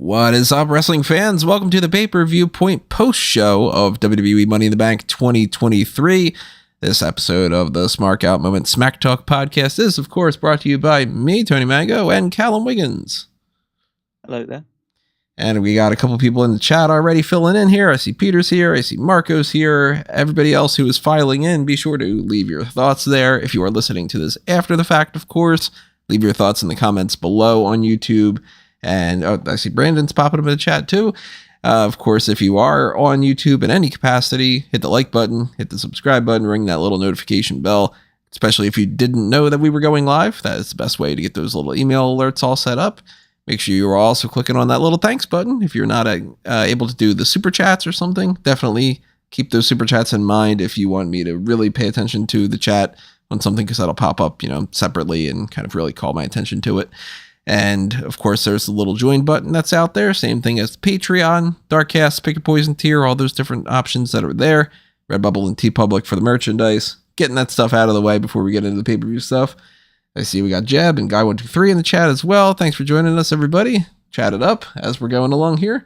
What is up, wrestling fans? Welcome to the Pay-Per-Viewpoint post-show of WWE Money in the Bank 2023. This episode of the Smark Out Moment Smack Talk podcast is, of course, brought to you by me, Tony Mango, and Callum Wiggins. Hello there. And we got a couple people in the chat already filling in here. I see Peter's here. I see Marco's here. Everybody else who is filing in, be sure to leave your thoughts there. If you are listening to this after the fact, of course, leave your thoughts in the comments below on YouTube. And I see Brandon's popping up in the chat too. Of course, if you are on YouTube in any capacity, hit the like button, hit the subscribe button, ring that little notification bell, especially if you didn't know that we were going live. That is the best way to get those little email alerts all set up. Make sure you are also clicking on that little thanks button. If you're not able to do the super chats or something, definitely keep those super chats in mind if you want me to really pay attention to the chat on something, because that'll pop up, separately and kind of really call my attention to it. And of course, there's the little join button that's out there. Same thing as Patreon, Darkcast, Pick a Poison tier, all those different options that are there. Redbubble and TeePublic for the merchandise. Getting that stuff out of the way before we get into the pay-per-view stuff. I see we got Jeb and Guy123 in the chat as well. Thanks for joining us, everybody. Chat it up as we're going along here.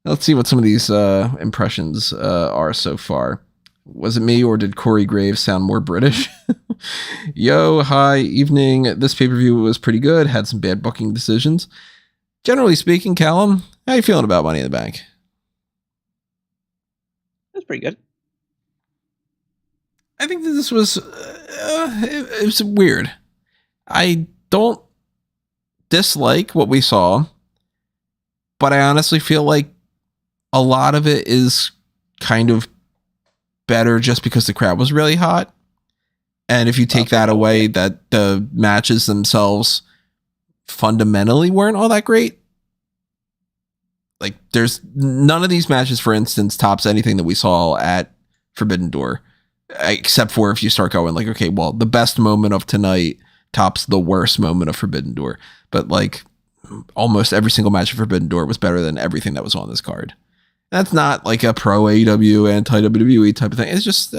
Let's see what some of these impressions are so far. Was it me, or did Corey Graves sound more British? Yo, hi, evening. This pay-per-view was pretty good. Had some bad booking decisions. Generally speaking, Callum, how you feeling about Money in the Bank? That's pretty good. I think that this was it was weird. I don't dislike what we saw, but I honestly feel like a lot of it is kind of better just because the crowd was really hot. And if you take that away, that the matches themselves fundamentally weren't all that great. Like, there's none of these matches, for instance, tops anything that we saw at Forbidden Door, except for if you start going like, okay, well, the best moment of tonight tops the worst moment of Forbidden Door. But like, almost every single match of Forbidden Door was better than everything that was on this card. That's not like a pro AEW, anti WWE type of thing. It's just,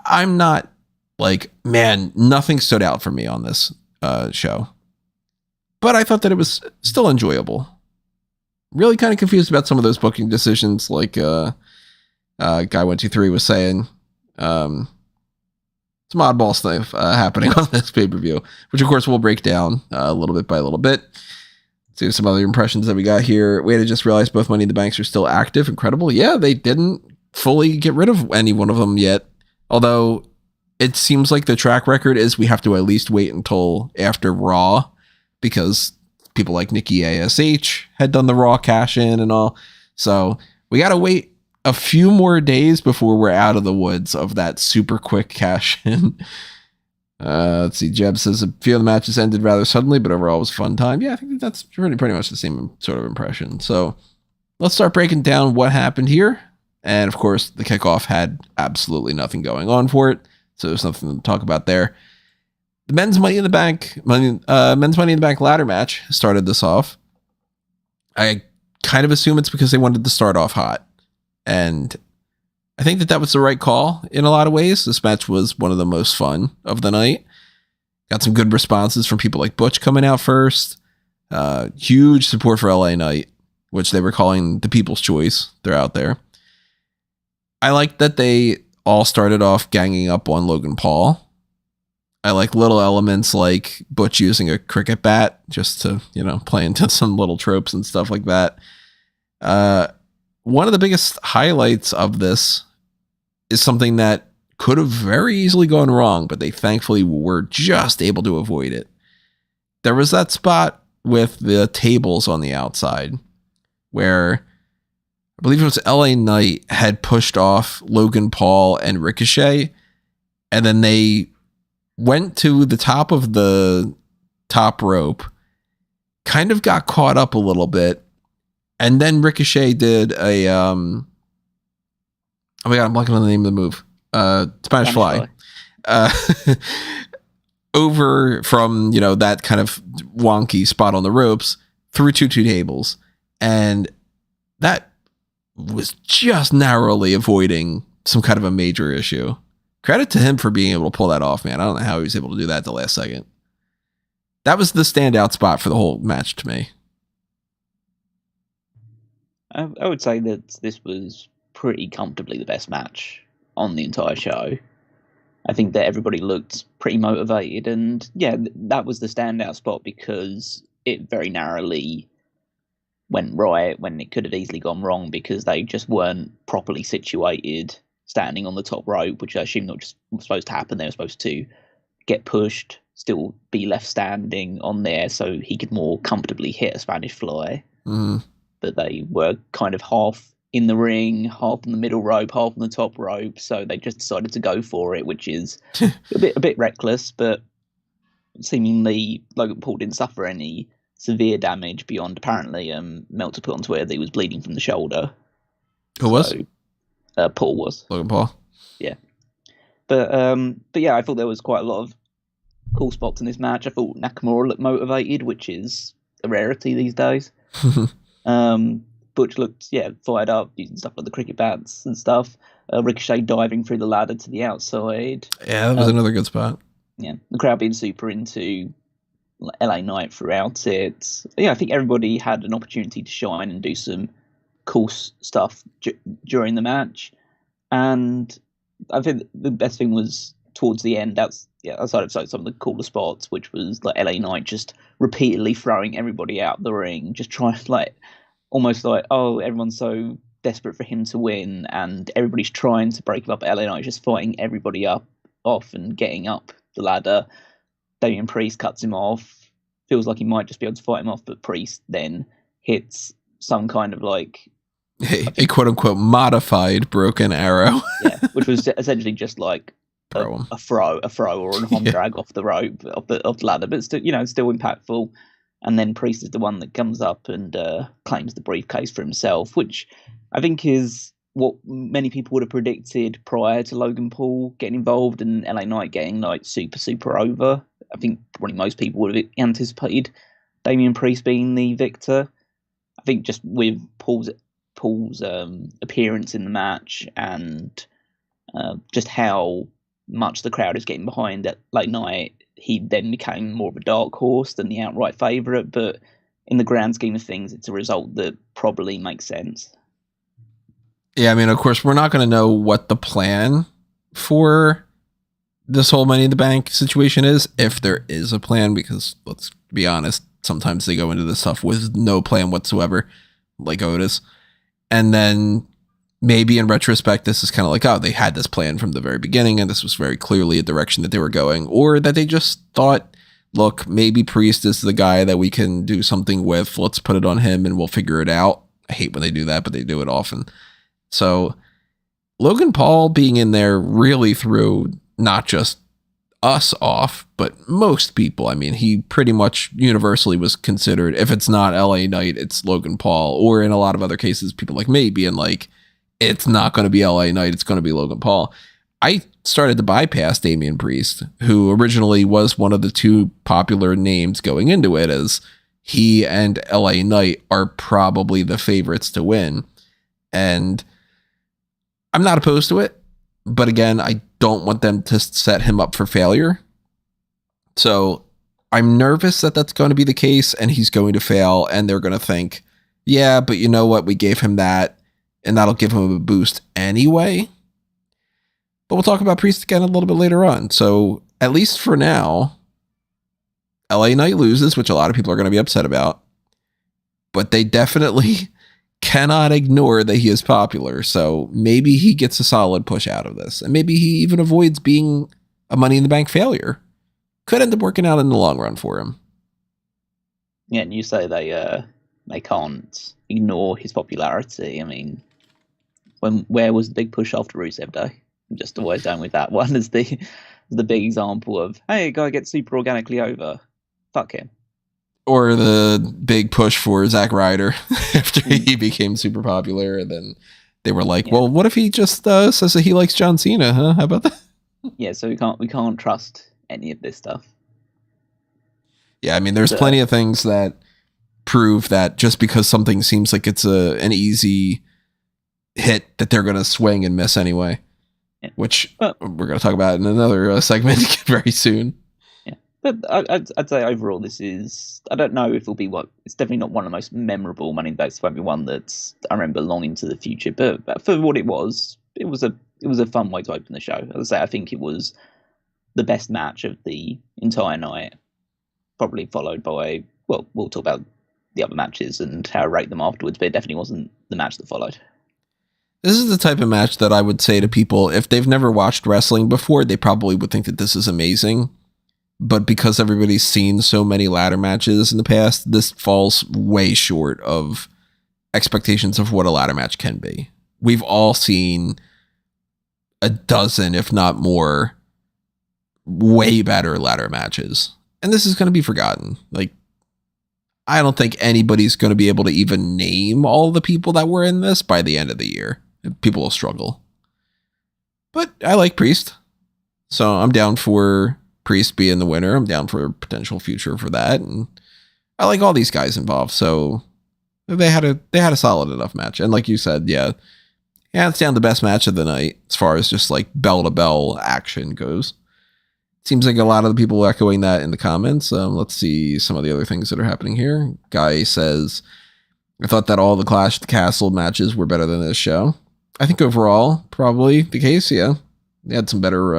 I'm not like, man, nothing stood out for me on this show. But I thought that it was still enjoyable. Really kind of confused about some of those booking decisions, like Guy123 was saying. Some oddball stuff happening on this pay-per-view, which of course we'll break down a little bit by a little bit. See some other impressions that we got here. We had to just realize both Money in the Banks are still active. Incredible. Yeah, they didn't fully get rid of any one of them yet. Although it seems like the track record is we have to at least wait until after Raw, because people like Nikki ASH had done the Raw cash in and all. So we got to wait a few more days before we're out of the woods of that super quick cash in. Let's see. Jeb says a few of the matches ended rather suddenly, but overall it was a fun time. Yeah, I think that's pretty much the same sort of impression. So let's start breaking down what happened here. And of course, the kickoff had absolutely nothing going on for it, so there's nothing to talk about there. The men's Money in the Bank ladder match started this off. I kind of assume it's because they wanted to start off hot, and I think that was the right call in a lot of ways. This match was one of the most fun of the night. Got some good responses from people like Butch coming out first. Huge support for LA Knight, which they were calling the People's Choice. They're out there. I like that they all started off ganging up on Logan Paul. I like little elements like Butch using a cricket bat just to, play into some little tropes and stuff like that. One of the biggest highlights of this is something that could have very easily gone wrong, but they thankfully were just able to avoid it. There was that spot with the tables on the outside where I believe it was LA Knight had pushed off Logan Paul and Ricochet, and then they went to the top of the top rope, kind of got caught up a little bit, and then Ricochet did a oh my god, I'm blanking on the name of the move. Spanish Fly. Over from, that kind of wonky spot on the ropes through two tables. And that was just narrowly avoiding some kind of a major issue. Credit to him for being able to pull that off, man. I don't know how he was able to do that at the last second. That was the standout spot for the whole match to me. I would say that this was pretty comfortably the best match on the entire show. I think that everybody looked pretty motivated, and yeah, that was the standout spot because it very narrowly went right when it could have easily gone wrong because they just weren't properly situated standing on the top rope, which I assume not just was supposed to happen. They were supposed to get pushed, still be left standing on there so he could more comfortably hit a Spanish fly. But they were kind of half in the ring, half on the middle rope, half on the top rope, so they just decided to go for it, which is a bit reckless, but seemingly Logan Paul didn't suffer any severe damage beyond apparently Meltzer put on Twitter that he was bleeding from the shoulder. Who was? Paul was. Logan Paul. Yeah. But yeah, I thought there was quite a lot of cool spots in this match. I thought Nakamura looked motivated, which is a rarity these days. Butch looked, fired up, using stuff like the cricket bats and stuff. Ricochet diving through the ladder to the outside. Yeah, that was another good spot. Yeah, the crowd being super into LA Knight throughout it. Yeah, I think everybody had an opportunity to shine and do some cool stuff during the match. And I think the best thing was towards the end. That's outside of some of the cooler spots, which was like LA Knight just repeatedly throwing everybody out the ring, just trying almost like, oh, everyone's so desperate for him to win, and everybody's trying to break him up. LA Knight just fighting everybody off and getting up the ladder. Damian Priest cuts him off. Feels like he might just be able to fight him off, but Priest then hits some kind of a quote unquote modified broken arrow. Yeah, which was essentially just like a throw or an arm drag off the rope off the ladder, but still, still impactful. And then Priest is the one that comes up and claims the briefcase for himself, which I think is what many people would have predicted prior to Logan Paul getting involved and LA Knight getting super over. I think probably most people would have anticipated Damian Priest being the victor. I think just with Paul's appearance in the match and just how much the crowd is getting behind at late night, he then became more of a dark horse than the outright favourite. But in the grand scheme of things, it's a result that probably makes sense. Yeah, I mean, of course, we're not going to know what the plan for this whole Money in the Bank situation is, if there is a plan, because let's be honest, sometimes they go into this stuff with no plan whatsoever, like Otis. And then maybe in retrospect, this is kind of like, oh, they had this plan from the very beginning, and this was very clearly a direction that they were going, or that they just thought, look, maybe Priest is the guy that we can do something with. Let's put it on him and we'll figure it out. I hate when they do that, but they do it often. So Logan Paul being in there really threw not just us off, but most people. I mean, he pretty much universally was considered, if it's not LA Knight, it's Logan Paul, or in a lot of other cases, people like me being like, it's not going to be LA Knight, it's going to be Logan Paul. I started to bypass Damian Priest, who originally was one of the two popular names going into it, as he and LA Knight are probably the favorites to win. And I'm not opposed to it, but again, I don't want them to set him up for failure. So I'm nervous that that's going to be the case and he's going to fail, and they're going to think, yeah, but you know what? We gave him that, and that'll give him a boost anyway. But we'll talk about Priest again a little bit later on. So at least for now, LA Knight loses, which a lot of people are going to be upset about, but they definitely cannot ignore that he is popular. So maybe he gets a solid push out of this, and maybe he even avoids being a Money in the Bank failure. Could end up working out in the long run for him. Yeah, and you say they can't ignore his popularity. I mean, where was the big push after Rusev Day? I'm just always going with that one as the big example of, hey, a guy gets super organically over. Fuck him. Or the big push for Zack Ryder after he became super popular. And then they were like, well, what if he just says that he likes John Cena, huh? How about that? Yeah, so we can't trust any of this stuff. Yeah, I mean, there's plenty of things that prove that just because something seems like it's an easy hit, that they're going to swing and miss anyway. Yeah. Which we're going to talk about in another segment very soon. Yeah, But I'd say overall, this is. I don't know if it'll be it's definitely not one of the most memorable Money in the Bank. It won't be one that I remember long into the future. But for what it was a fun way to open the show. As I say, I think it was the best match of the entire night, probably followed by. Well, we'll talk about the other matches and how I rate them afterwards, but it definitely wasn't the match that followed. This is the type of match that I would say to people, if they've never watched wrestling before, they probably would think that this is amazing. But because everybody's seen so many ladder matches in the past, this falls way short of expectations of what a ladder match can be. We've all seen a dozen, if not more, way better ladder matches. And this is going to be forgotten. Like, I don't think anybody's going to be able to even name all the people that were in this by the end of the year. People will struggle. But I like Priest. So I'm down for Priest being the winner. I'm down for a potential future for that. And I like all these guys involved. So they had a solid enough match. And like you said, yeah, it's down the best match of the night as far as just like bell to bell action goes. Seems like a lot of the people echoing that in the comments. Let's see some of the other things that are happening here. Guy says, I thought that all the Clash at the Castle matches were better than this show. I think overall, probably the case, yeah. They had some better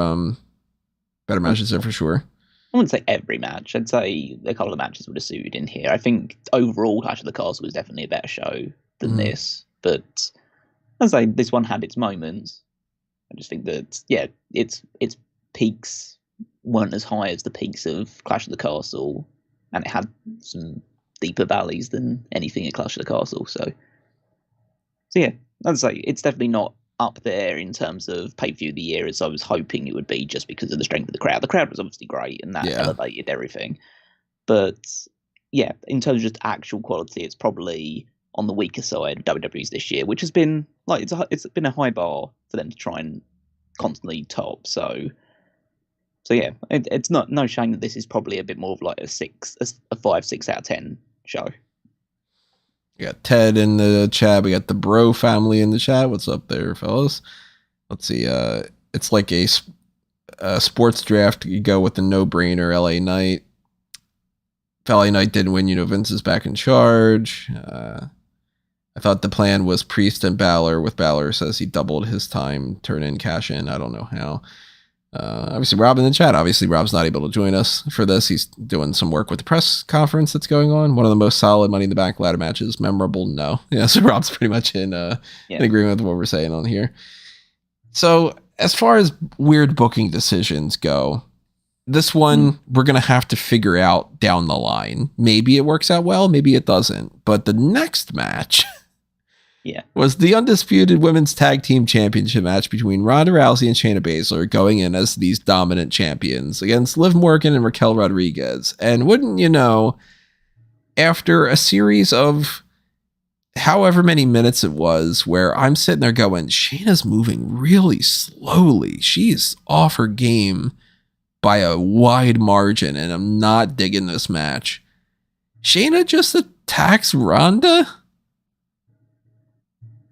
matches there for sure. I wouldn't say every match. I'd say a couple of matches would have suited in here. I think overall Clash of the Castle was definitely a better show than this. But I'd say this one had its moments. I just think that, yeah, its peaks weren't as high as the peaks of Clash of the Castle, and it had some deeper valleys than anything at Clash of the Castle. So yeah, I'd say it's definitely not up there in terms of pay-per-view of the year as I was hoping it would be, just because of the strength of the crowd. The crowd was obviously great, and that elevated everything. But yeah, in terms of just actual quality, it's probably on the weaker side of WWE's this year, which has been like it's been a high bar for them to try and constantly top. So yeah, it's no shame that this is probably a bit more of like a 5, 6 out of 10 show. We got Ted in the chat. We got the Bro family in the chat. What's up there, fellas? Let's see. It's like a sports draft. You go with the no-brainer LA Knight. If LA Knight didn't win, Vince is back in charge. I thought the plan was Priest and Balor, with Balor says he doubled his time, turn in, cash in. I don't know how. Obviously, Rob in the chat. Obviously, Rob's not able to join us for this. He's doing some work with the press conference that's going on. One of the most solid Money in the Bank ladder matches. Memorable? No. Yeah, so Rob's pretty much in agreement with what we're saying on here. So, as far as weird booking decisions go, this one we're going to have to figure out down the line. Maybe it works out well, maybe it doesn't. But the next match... was the Undisputed Women's Tag Team Championship match between Ronda Rousey and Shayna Baszler, going in as these dominant champions against Liv Morgan and Raquel Rodriguez. And wouldn't you know, after a series of however many minutes it was, where I'm sitting there going, Shayna's moving really slowly. She's off her game by a wide margin, and I'm not digging this match. Shayna just attacks Ronda?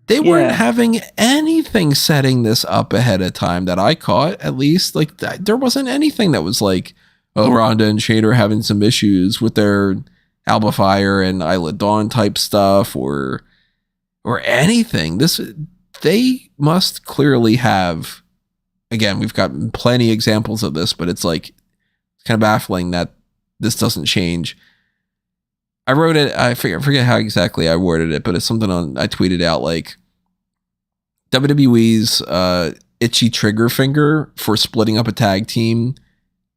They weren't having anything setting this up ahead of time that I caught, at least. Like, there wasn't anything that was like, oh, Ronda and Shayna are having some issues with their Alba Fire and Isla Dawn type stuff or anything. They must clearly have, again, we've got plenty of examples of this, but it's like, it's kind of baffling that this doesn't change. I wrote it, I forget how exactly I worded it, but it's something I tweeted out like, WWE's itchy trigger finger for splitting up a tag team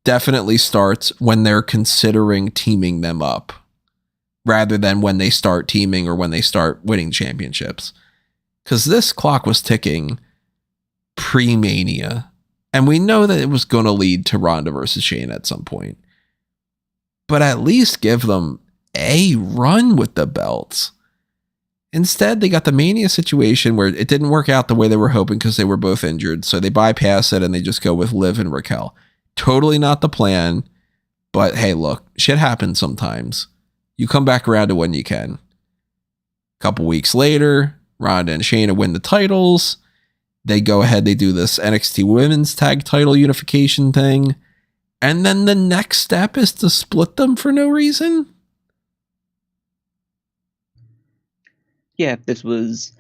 definitely starts when they're considering teaming them up, rather than when they start teaming or when they start winning championships. Because this clock was ticking pre-Mania, and we know that it was going to lead to Ronda versus Shayna at some point. But at least give them a run with the belts. Instead, they got the Mania situation where it didn't work out the way they were hoping because they were both injured. So they bypass it and they just go with Liv and Raquel. Totally not the plan. But hey, look, shit happens sometimes. You come back around to when you can. A couple weeks later, Ronda and Shayna win the titles. They go ahead, they do this NXT Women's Tag Title unification thing. And then the next step is to split them for no reason? Yeah, this was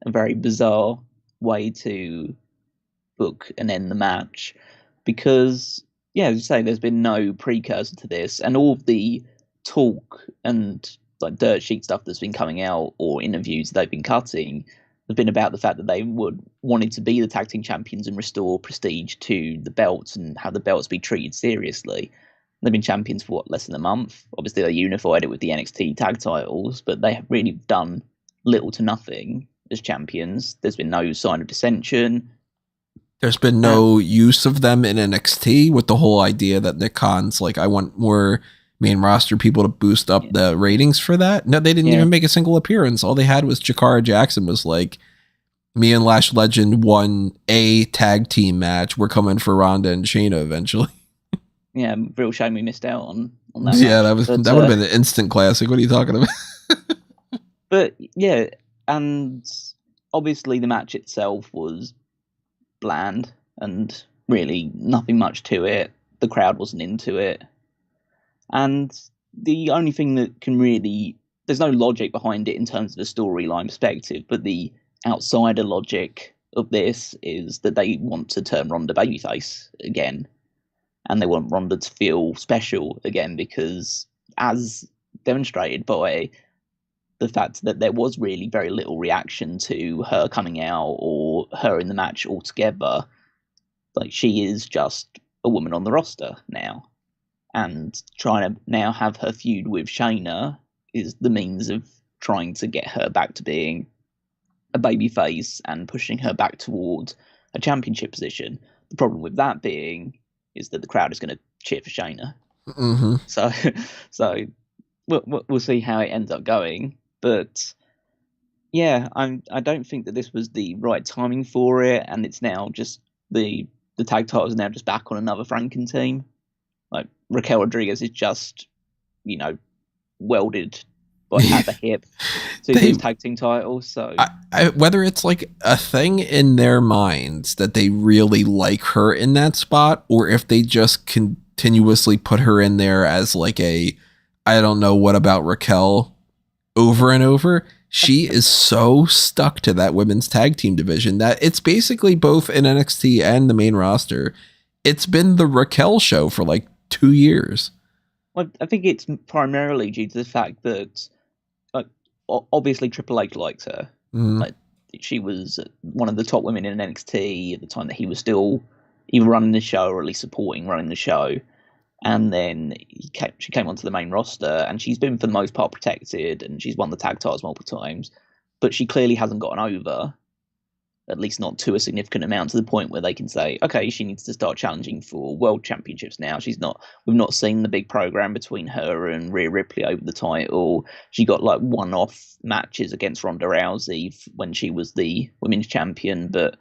a very bizarre way to book and end the match because, yeah, as you say, there's been no precursor to this, and all of the talk and like dirt sheet stuff that's been coming out or interviews they've been cutting has been about the fact that they wanted to be the tag team champions and restore prestige to the belts and have the belts be treated seriously. They've been champions for less than a month. Obviously, they unified it with the NXT tag titles, but they have really done little to nothing as champions. There's been no sign of dissension. There's been no use of them in NXT with the whole idea that Nick Khan's like, I want more main roster people to boost up the ratings for that. No, they didn't even make a single appearance. All they had was Jakara Jackson was like, me and Lash Legend won a tag team match. We're coming for Ronda and Shayna eventually. Yeah, real shame we missed out on that. Yeah, that would have been an instant classic. What are you talking about? But yeah, and obviously the match itself was bland and really nothing much to it. The crowd wasn't into it. And the only thing that can really, there's no logic behind it in terms of a storyline perspective, but the outsider logic of this is that they want to turn Ronda babyface again. And they want Ronda to feel special again because, as demonstrated by the fact that there was really very little reaction to her coming out or her in the match altogether, like she is just a woman on the roster now. And trying to now have her feud with Shayna is the means of trying to get her back to being a babyface and pushing her back towards a championship position. The problem with that being is that the crowd is going to cheer for Shayna. Mm-hmm. So we'll see how it ends up going. But yeah, I don't think that this was the right timing for it, and it's now just the tag titles are now just back on another Franken team. Like Raquel Rodriguez is just, welded at the hip to these tag team titles. So whether it's like a thing in their minds that they really like her in that spot, or if they just continuously put her in there as like I don't know what about Raquel over and over, she is so stuck to that women's tag team division that it's basically both in NXT and the main roster. It's been the Raquel show for like 2 years. Well, I think it's primarily due to the fact that, obviously Triple H likes her. Mm-hmm. Like, she was one of the top women in NXT at the time that he was still either running the show or at least supporting running the show. And then she came onto the main roster, and she's been for the most part protected, and she's won the tag titles multiple times. But she clearly hasn't gotten over, at least not to a significant amount, to the point where they can say, okay, she needs to start challenging for world championships now. We've not seen the big program between her and Rhea Ripley over the title. She got like one-off matches against Ronda Rousey when she was the women's champion, but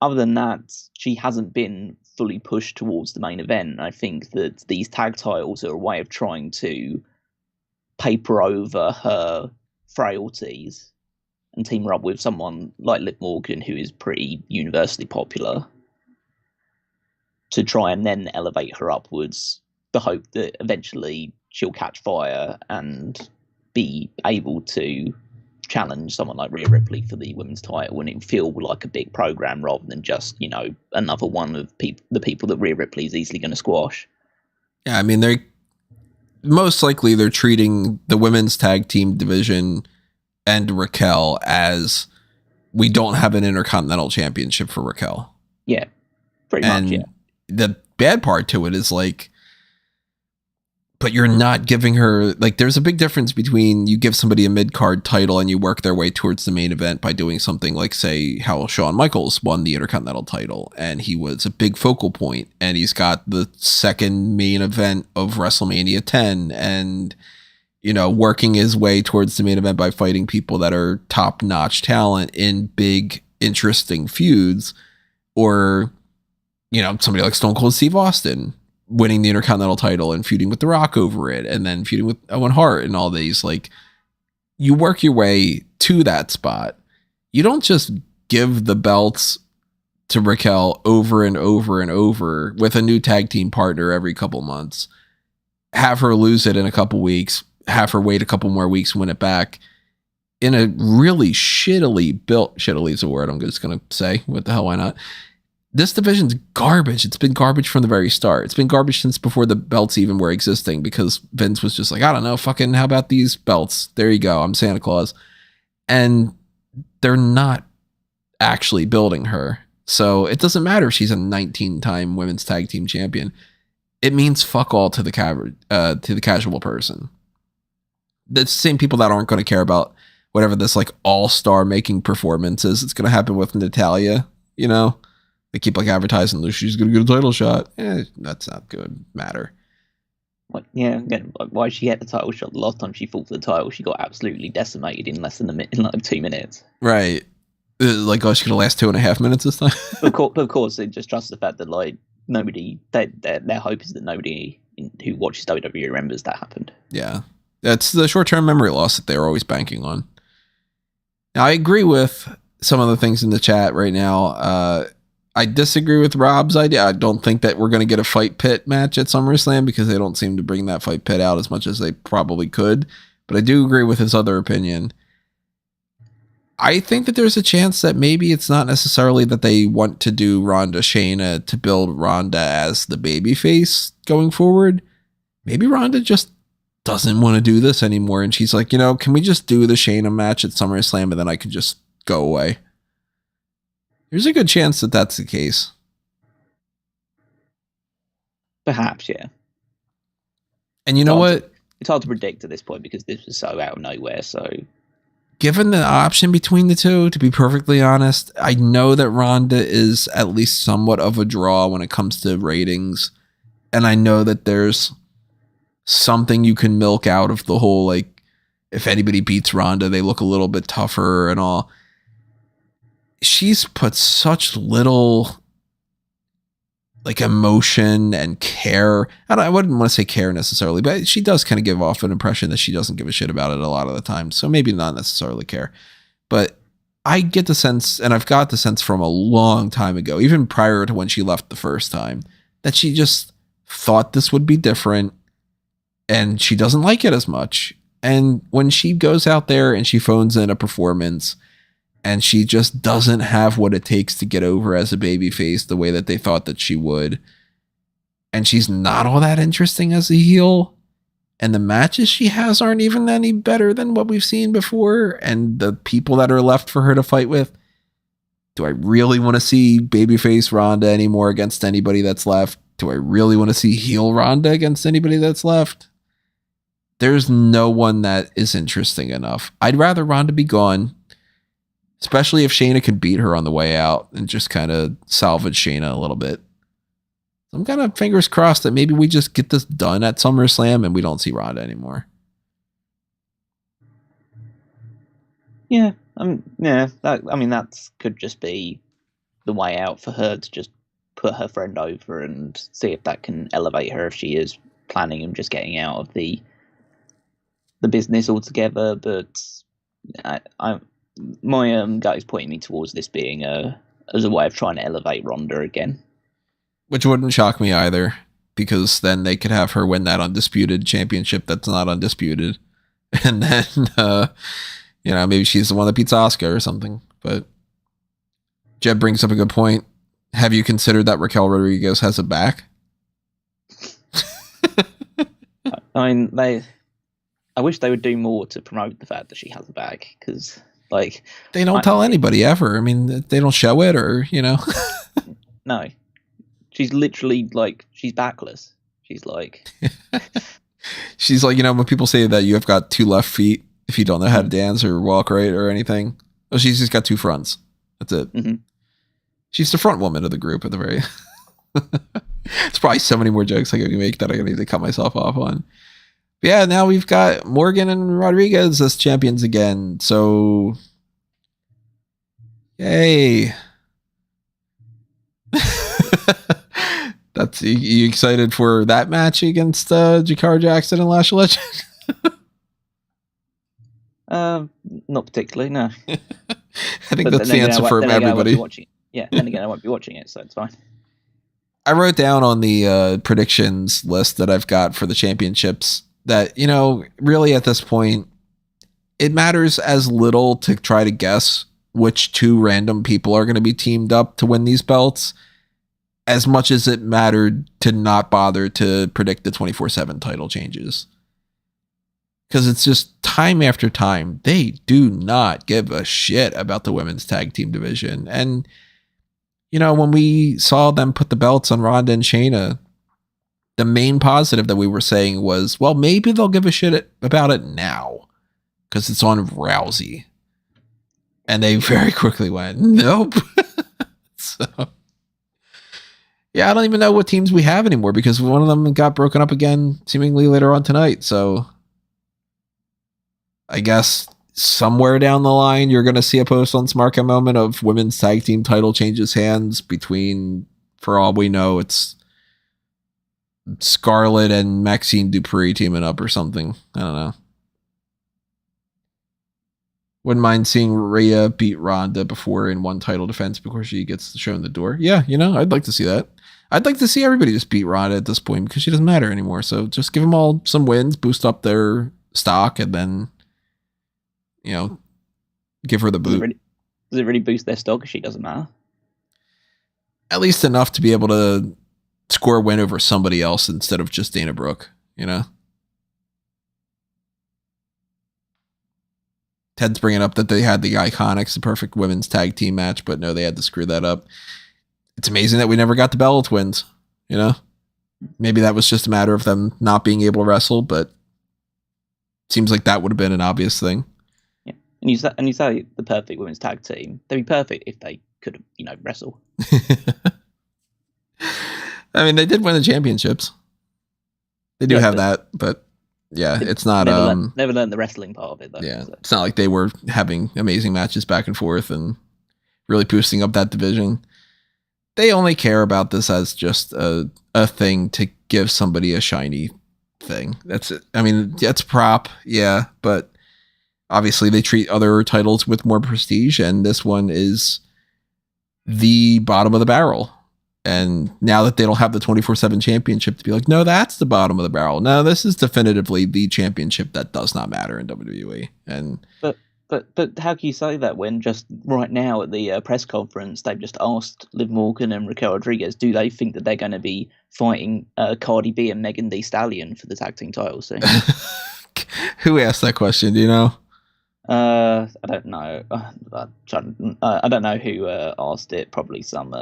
other than that, she hasn't been fully pushed towards the main event. I think that these tag titles are a way of trying to paper over her frailties and team her up with someone like Liv Morgan, who is pretty universally popular, to try and then elevate her upwards. The hope that eventually she'll catch fire and be able to challenge someone like Rhea Ripley for the women's title, and it feel like a big program rather than just, another one of the people that Rhea Ripley is easily going to squash. Yeah, I mean, they're most likely they're treating the women's tag team division and Raquel as we don't have an Intercontinental Championship for Raquel. Yeah, pretty much, yeah. The bad part to it is like, but you're not giving her, like, there's a big difference between you give somebody a mid-card title and you work their way towards the main event by doing something like, say, how Shawn Michaels won the Intercontinental title, and he was a big focal point, and he's got the second main event of WrestleMania 10, and, working his way towards the main event by fighting people that are top-notch talent in big, interesting feuds, or, somebody like Stone Cold Steve Austin winning the Intercontinental title and feuding with The Rock over it, and then feuding with Owen Hart and all these. Like, you work your way to that spot. You don't just give the belts to Raquel over and over and over with a new tag team partner every couple months. Have her lose it in a couple weeks, have her wait a couple more weeks, win it back in a really shittily is a word I'm just going to say. What the hell, why not? This division's garbage. It's been garbage from the very start. It's been garbage since before the belts even were existing because Vince was just like, I don't know, fucking how about these belts? There you go. I'm Santa Claus. And they're not actually building her. So it doesn't matter if she's a 19-time women's tag team champion. It means fuck all to the casual person. The same people that aren't going to care about whatever this like all-star making performance is. It's going to happen with Natalya, you know? They keep like advertising that she's going to get a title shot. That's not good matter. Like, yeah, again, like, why she get the title shot? The last time she fought for the title, she got absolutely decimated in less than in like 2 minutes. Right. Like, oh, she's going to last 2.5 minutes this time? Of course, it just trusts the fact that, like, nobody, their hope is that nobody who watches WWE remembers that happened. Yeah. That's the short-term memory loss that they're always banking on. Now, I agree with some of the things in the chat right now. I disagree with Rob's idea. I don't think that we're going to get a fight pit match at SummerSlam because they don't seem to bring that fight pit out as much as they probably could. But I do agree with his other opinion. I think that there's a chance that maybe it's not necessarily that they want to do Ronda Shayna to build Ronda as the babyface going forward. Maybe Ronda just doesn't want to do this anymore. And she's like, can we just do the Shayna match at SummerSlam and then I can just go away? There's a good chance that that's the case. Perhaps, yeah. And you know what? It's hard to predict at this point because this was so out of nowhere, so... Given the option between the two, to be perfectly honest, I know that Ronda is at least somewhat of a draw when it comes to ratings. And I know that there's something you can milk out of the whole, like, if anybody beats Ronda, they look a little bit tougher and all. She's put such little like emotion and care. I wouldn't want to say care necessarily, but she does kind of give off an impression that she doesn't give a shit about it a lot of the time. So maybe not necessarily care, but I get the sense, and I've got the sense from a long time ago, even prior to when she left the first time, that she just thought this would be different and she doesn't like it as much. And when she goes out there and she phones in a performance and she just doesn't have what it takes to get over as a babyface the way that they thought that she would, and she's not all that interesting as a heel, and the matches she has aren't even any better than what we've seen before, and the people that are left for her to fight with, do I really want to see babyface Ronda anymore against anybody that's left? Do I really want to see heel Ronda against anybody that's left? There's no one that is interesting enough. I'd rather Ronda be gone, especially if Shayna could beat her on the way out and just kind of salvage Shayna a little bit. I'm kind of fingers crossed that maybe we just get this done at SummerSlam and we don't see Ronda anymore. Yeah, that could just be the way out for her to just put her friend over and see if that can elevate her if she is planning on just getting out of the business altogether. But my gut is pointing me towards this being as a way of trying to elevate Ronda again. Which wouldn't shock me either, because then they could have her win that Undisputed championship that's not undisputed. And then, maybe she's the one that beats Asuka or something. But Jeb brings up a good point. Have you considered that Raquel Rodriguez has a back? I wish they would do more to promote the fact that she has a back, because, like... They don't tell anybody ever. I mean, they don't show it or, No. She's literally, like, she's backless. She's like... She's like, when people say that you have got 2 left feet if you don't know how to dance or walk right or anything. Oh, she's just got 2 fronts. That's it. Mm-hmm. She's the front woman of the group at the very... There's probably so many more jokes I can make that I need to cut myself off on. But yeah, now we've got Morgan and Rodriguez as champions again. So, yay. That's you excited for that match against Jakar Jackson and Lash Legend? Not particularly, no. I think that's the answer for everybody. yeah, then again, I won't be watching it, so it's fine. I wrote down on the predictions list that I've got for the championships that, really at this point, it matters as little to try to guess which two random people are going to be teamed up to win these belts as much as it mattered to not bother to predict the 24/7 title changes. Because it's just time after time, they do not give a shit about the women's tag team division. And, when we saw them put the belts on Ronda and Shayna, the main positive that we were saying was, well, maybe they'll give a shit about it now because it's on Rousey. And they very quickly went, nope. So, yeah, I don't even know what teams we have anymore because one of them got broken up again seemingly later on tonight. So I guess somewhere down the line, you're going to see a post on Smark moment of women's tag team title changes hands between, for all we know, it's Scarlett and Maxine Dupree teaming up or something. I don't know. Wouldn't mind seeing Rhea beat Ronda before in one title defense before she gets shown the door. Yeah, I'd like to see that. I'd like to see everybody just beat Ronda at this point because she doesn't matter anymore. So just give them all some wins, boost up their stock, and then, give her the boot. Does it really boost their stock if she doesn't matter? At least enough to be able to score a win over somebody else instead of just Dana Brooke, Ted's bringing up that they had the Iconics, the perfect women's tag team match, but no, they had to screw that up. It's amazing that we never got the Bella twins, Maybe that was just a matter of them not being able to wrestle, but seems like that would have been an obvious thing. Yeah. And you say the perfect women's tag team. They'd be perfect if they could, wrestle. I mean, they did win the championships. They do have that, but yeah, it's not. Never learned the wrestling part of it, though. Yeah, so. It's not like they were having amazing matches back and forth and really boosting up that division. They only care about this as just a thing to give somebody a shiny thing. That's it. I mean, that's prop, yeah, but obviously they treat other titles with more prestige, and this one is the bottom of the barrel. And now that they don't have the 24/7 championship to be like, no, that's the bottom of the barrel. No, this is definitively the championship that does not matter in WWE. And but how can you say that when just right now at the press conference they've just asked Liv Morgan and Raquel Rodriguez, do they think that they're going to be fighting Cardi B and Megan Thee Stallion for the tag team titles soon? Who asked that question? Do you know? I don't know. I don't know who asked it. Probably some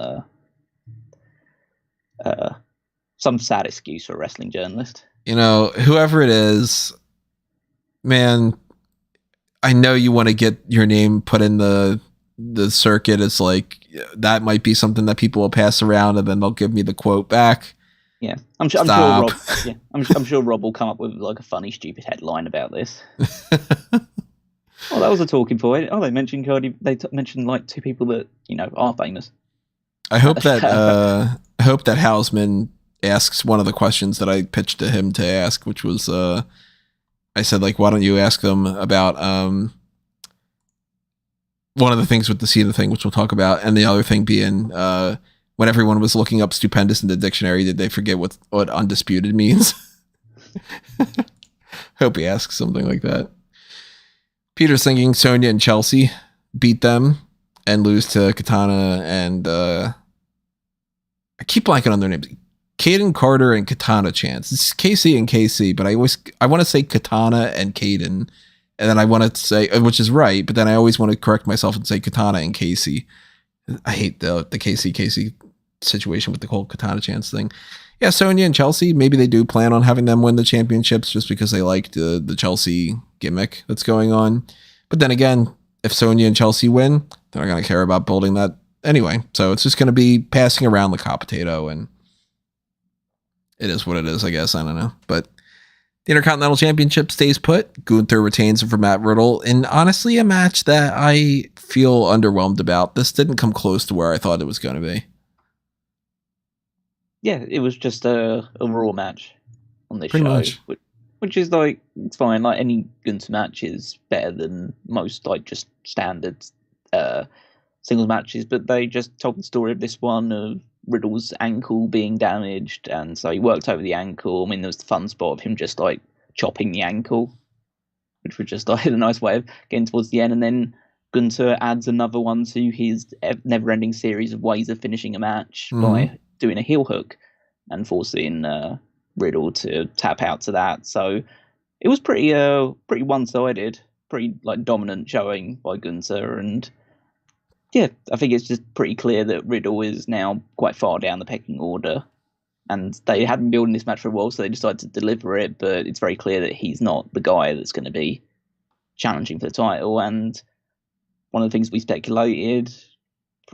sad excuse for a wrestling journalist. Whoever it is, man, I know you want to get your name put in the circuit. It's like, that might be something that people will pass around and then they'll give me the quote back. Yeah, I'm sure Rob. Yeah, I'm sure Rob will come up with like a funny, stupid headline about this. Oh, that was a talking point. Oh, they mentioned Cody. They mentioned like two people that are famous. I hope that Hausman asks one of the questions that I pitched to him to ask, which was, I said, like, why don't you ask them about one of the things with the Cena thing, which we'll talk about, and the other thing being when everyone was looking up stupendous in the dictionary, did they forget what undisputed means? Hope he asks something like that. Peter's thinking Sonya and Chelsea beat them and lose to Katana and I keep blanking on their names. Kaden Carter and Katana Chance. It's KC and KC, but I want to say Katana and Kaden, and then I want to say, which is right, but then I always want to correct myself and say Katana and Casey. I hate the KC situation with the whole Katana Chance thing. Yeah, Sonya and Chelsea, maybe they do plan on having them win the championships just because they like the Chelsea gimmick that's going on. But then again, if Sonya and Chelsea win, they're not going to care about building that anyway. So it's just going to be passing around the hot potato, and it is what it is, I guess. I don't know. But the Intercontinental Championship stays put. Gunther retains it for Matt Riddle. And honestly, a match that I feel underwhelmed about. This didn't come close to where I thought it was going to be. Yeah, it was just a Raw match on this Pretty show. Much. Which is like, it's fine. Like any Gunther match is better than most like just standard singles matches, but they just told the story of this one of Riddle's ankle being damaged, and so he worked over the ankle. I mean, there was the fun spot of him just like chopping the ankle, which was just like a nice way of getting towards the end. And then Gunther adds another one to his never-ending series of ways of finishing a match by doing a heel hook and forcing Riddle to tap out to that. So it was pretty one-sided, pretty like dominant showing by Gunther. And yeah, I think it's just pretty clear that Riddle is now quite far down the pecking order. And they had been building this match for a while, so they decided to deliver it. But it's very clear that he's not the guy that's going to be challenging for the title. And one of the things we speculated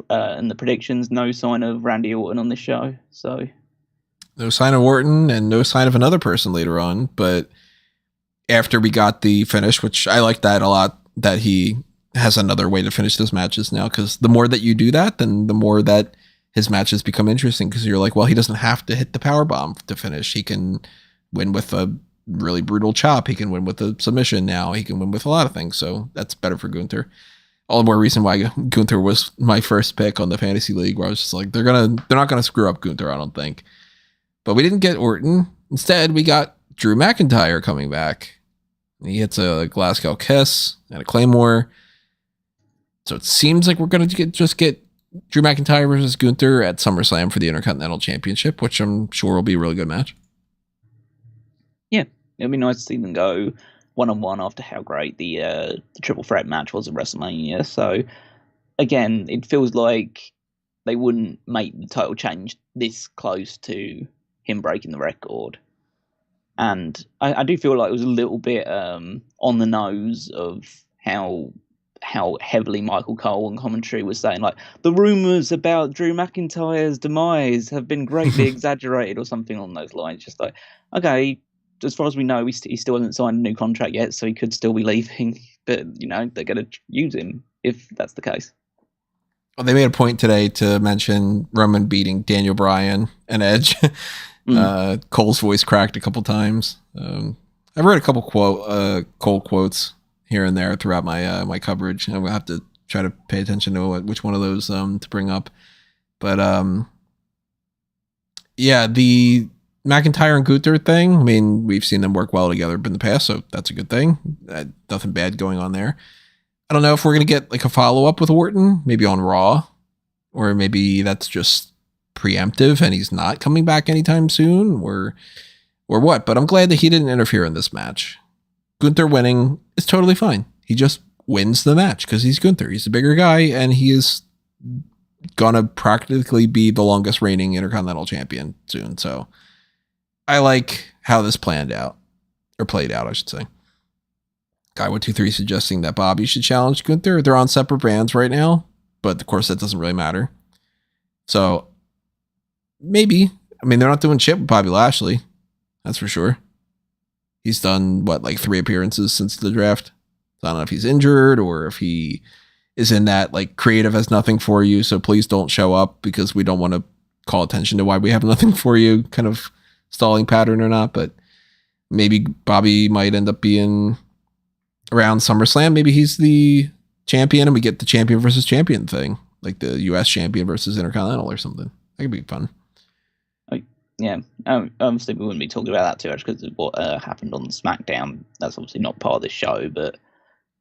in the predictions, no sign of Randy Orton on this show. So no sign of Orton and no sign of another person later on. But after we got the finish, which I like that a lot, that he has another way to finish those matches now, because the more that you do that, then the more that his matches become interesting, because you're like, well, he doesn't have to hit the power bomb to finish. He can win with a really brutal chop. He can win with a submission now. He can win with a lot of things. So that's better for Gunther. All the more reason why Gunther was my first pick on the fantasy league, where I was just like, they're not gonna screw up Gunther, I don't think. But we didn't get Orton. Instead, we got Drew McIntyre coming back. He hits a Glasgow Kiss and a Claymore. So it seems like we're gonna just get Drew McIntyre versus Gunther at SummerSlam for the Intercontinental Championship, which I'm sure will be a really good match. Yeah, it'll be nice to see them go one-on-one after how great the triple threat match was at WrestleMania. So again, it feels like they wouldn't make the title change this close to him breaking the record. And I do feel like it was a little bit on the nose of how heavily Michael Cole on commentary was saying, like, the rumors about Drew McIntyre's demise have been greatly exaggerated, or something along those lines. Just like, okay, as far as we know, he still hasn't signed a new contract yet, so he could still be leaving. But, you know, they're going to use him if that's the case. Well, they made a point today to mention Roman beating Daniel Bryan and Edge. Cole's voice cracked a couple times. I've read a couple Cole quotes here and there throughout my my coverage. I'm gonna have to try to pay attention to which one of those to bring up. But yeah, the McIntyre and Gunther thing, I mean, we've seen them work well together in the past, so that's a good thing. Nothing bad going on there. I don't know if we're gonna get like a follow-up with Orton, maybe on Raw, or maybe that's just preemptive and he's not coming back anytime soon, or what. But I'm glad that he didn't interfere in this match. Gunther winning is totally fine. He just wins the match because he's Gunther. He's a bigger guy, and he is gonna practically be the longest reigning Intercontinental Champion soon. So I like how this played out, I should say. Guy123 suggesting that Bobby should challenge Gunther. They're on separate brands right now, but of course that doesn't really matter. So maybe, I mean, they're not doing shit with Bobby Lashley. That's for sure. He's done, like 3 appearances since the draft. So I don't know if he's injured or if he is in that, like, creative has nothing for you, so please don't show up because we don't want to call attention to why we have nothing for you kind of stalling pattern or not. But maybe Bobby might end up being around SummerSlam. Maybe he's the champion and we get the champion versus champion thing, like the US champion versus Intercontinental or something. That could be fun. Yeah, obviously we wouldn't be talking about that too much because of what happened on SmackDown. That's obviously not part of this show, but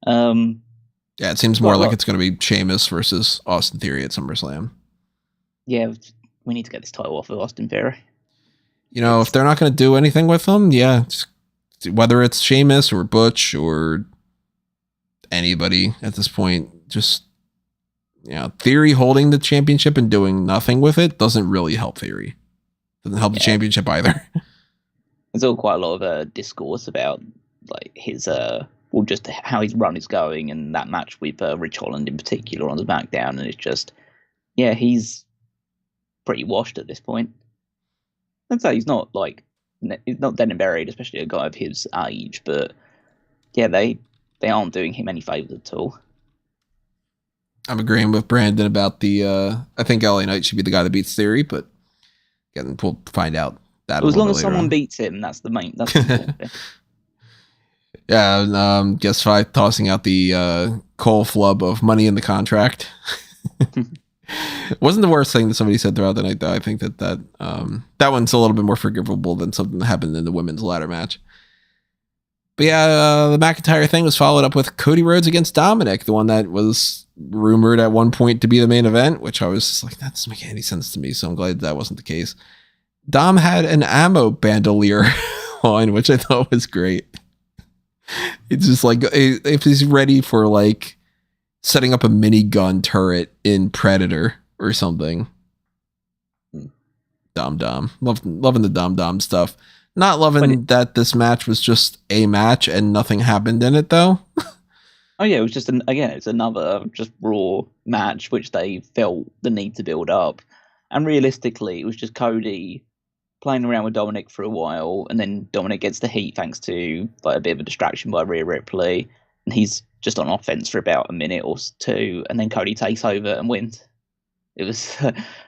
yeah, it seems more like it's going to be Sheamus versus Austin Theory at SummerSlam. Yeah, we need to get this title off of Austin Theory. You know, if they're not going to do anything with them, yeah, just, whether it's Sheamus or Butch or anybody at this point, just, you know, Theory holding the championship and doing nothing with it doesn't really help Theory. Doesn't help the championship either. There's all quite a lot of discourse about like his just how his run is going, and that match with Rich Holland in particular on the SmackDown, and it's just, yeah, he's pretty washed at this point. I'd say he's not dead and buried, especially a guy of his age, but yeah, they aren't doing him any favors at all. I'm agreeing with Brandon about the I think LA Knight should be the guy that beats Theory, but again, we'll find out that. As long as someone beats him, that's the main. That's the important thing. Yeah, guess 5 tossing out the Cole flub of money in the contract. Wasn't the worst thing that somebody said throughout the night, though. I think that one's a little bit more forgivable than something that happened in the women's ladder match. But yeah, the McIntyre thing was followed up with Cody Rhodes against Dominik, the one that was rumored at one point to be the main event, which I was just like, that doesn't make any sense to me. So I'm glad that wasn't the case. Dom had an ammo bandolier on, which I thought was great. It's just like, if he's ready for like setting up a minigun turret in Predator or something. Dom. Loving the Dom stuff. Not loving that this match was just a match and nothing happened in it, though. Oh yeah, it was just it's another just Raw match which they felt the need to build up, and realistically, it was just Cody playing around with Dominik for a while, and then Dominik gets the heat thanks to like a bit of a distraction by Rhea Ripley, and he's just on offense for about a minute or two, and then Cody takes over and wins. It was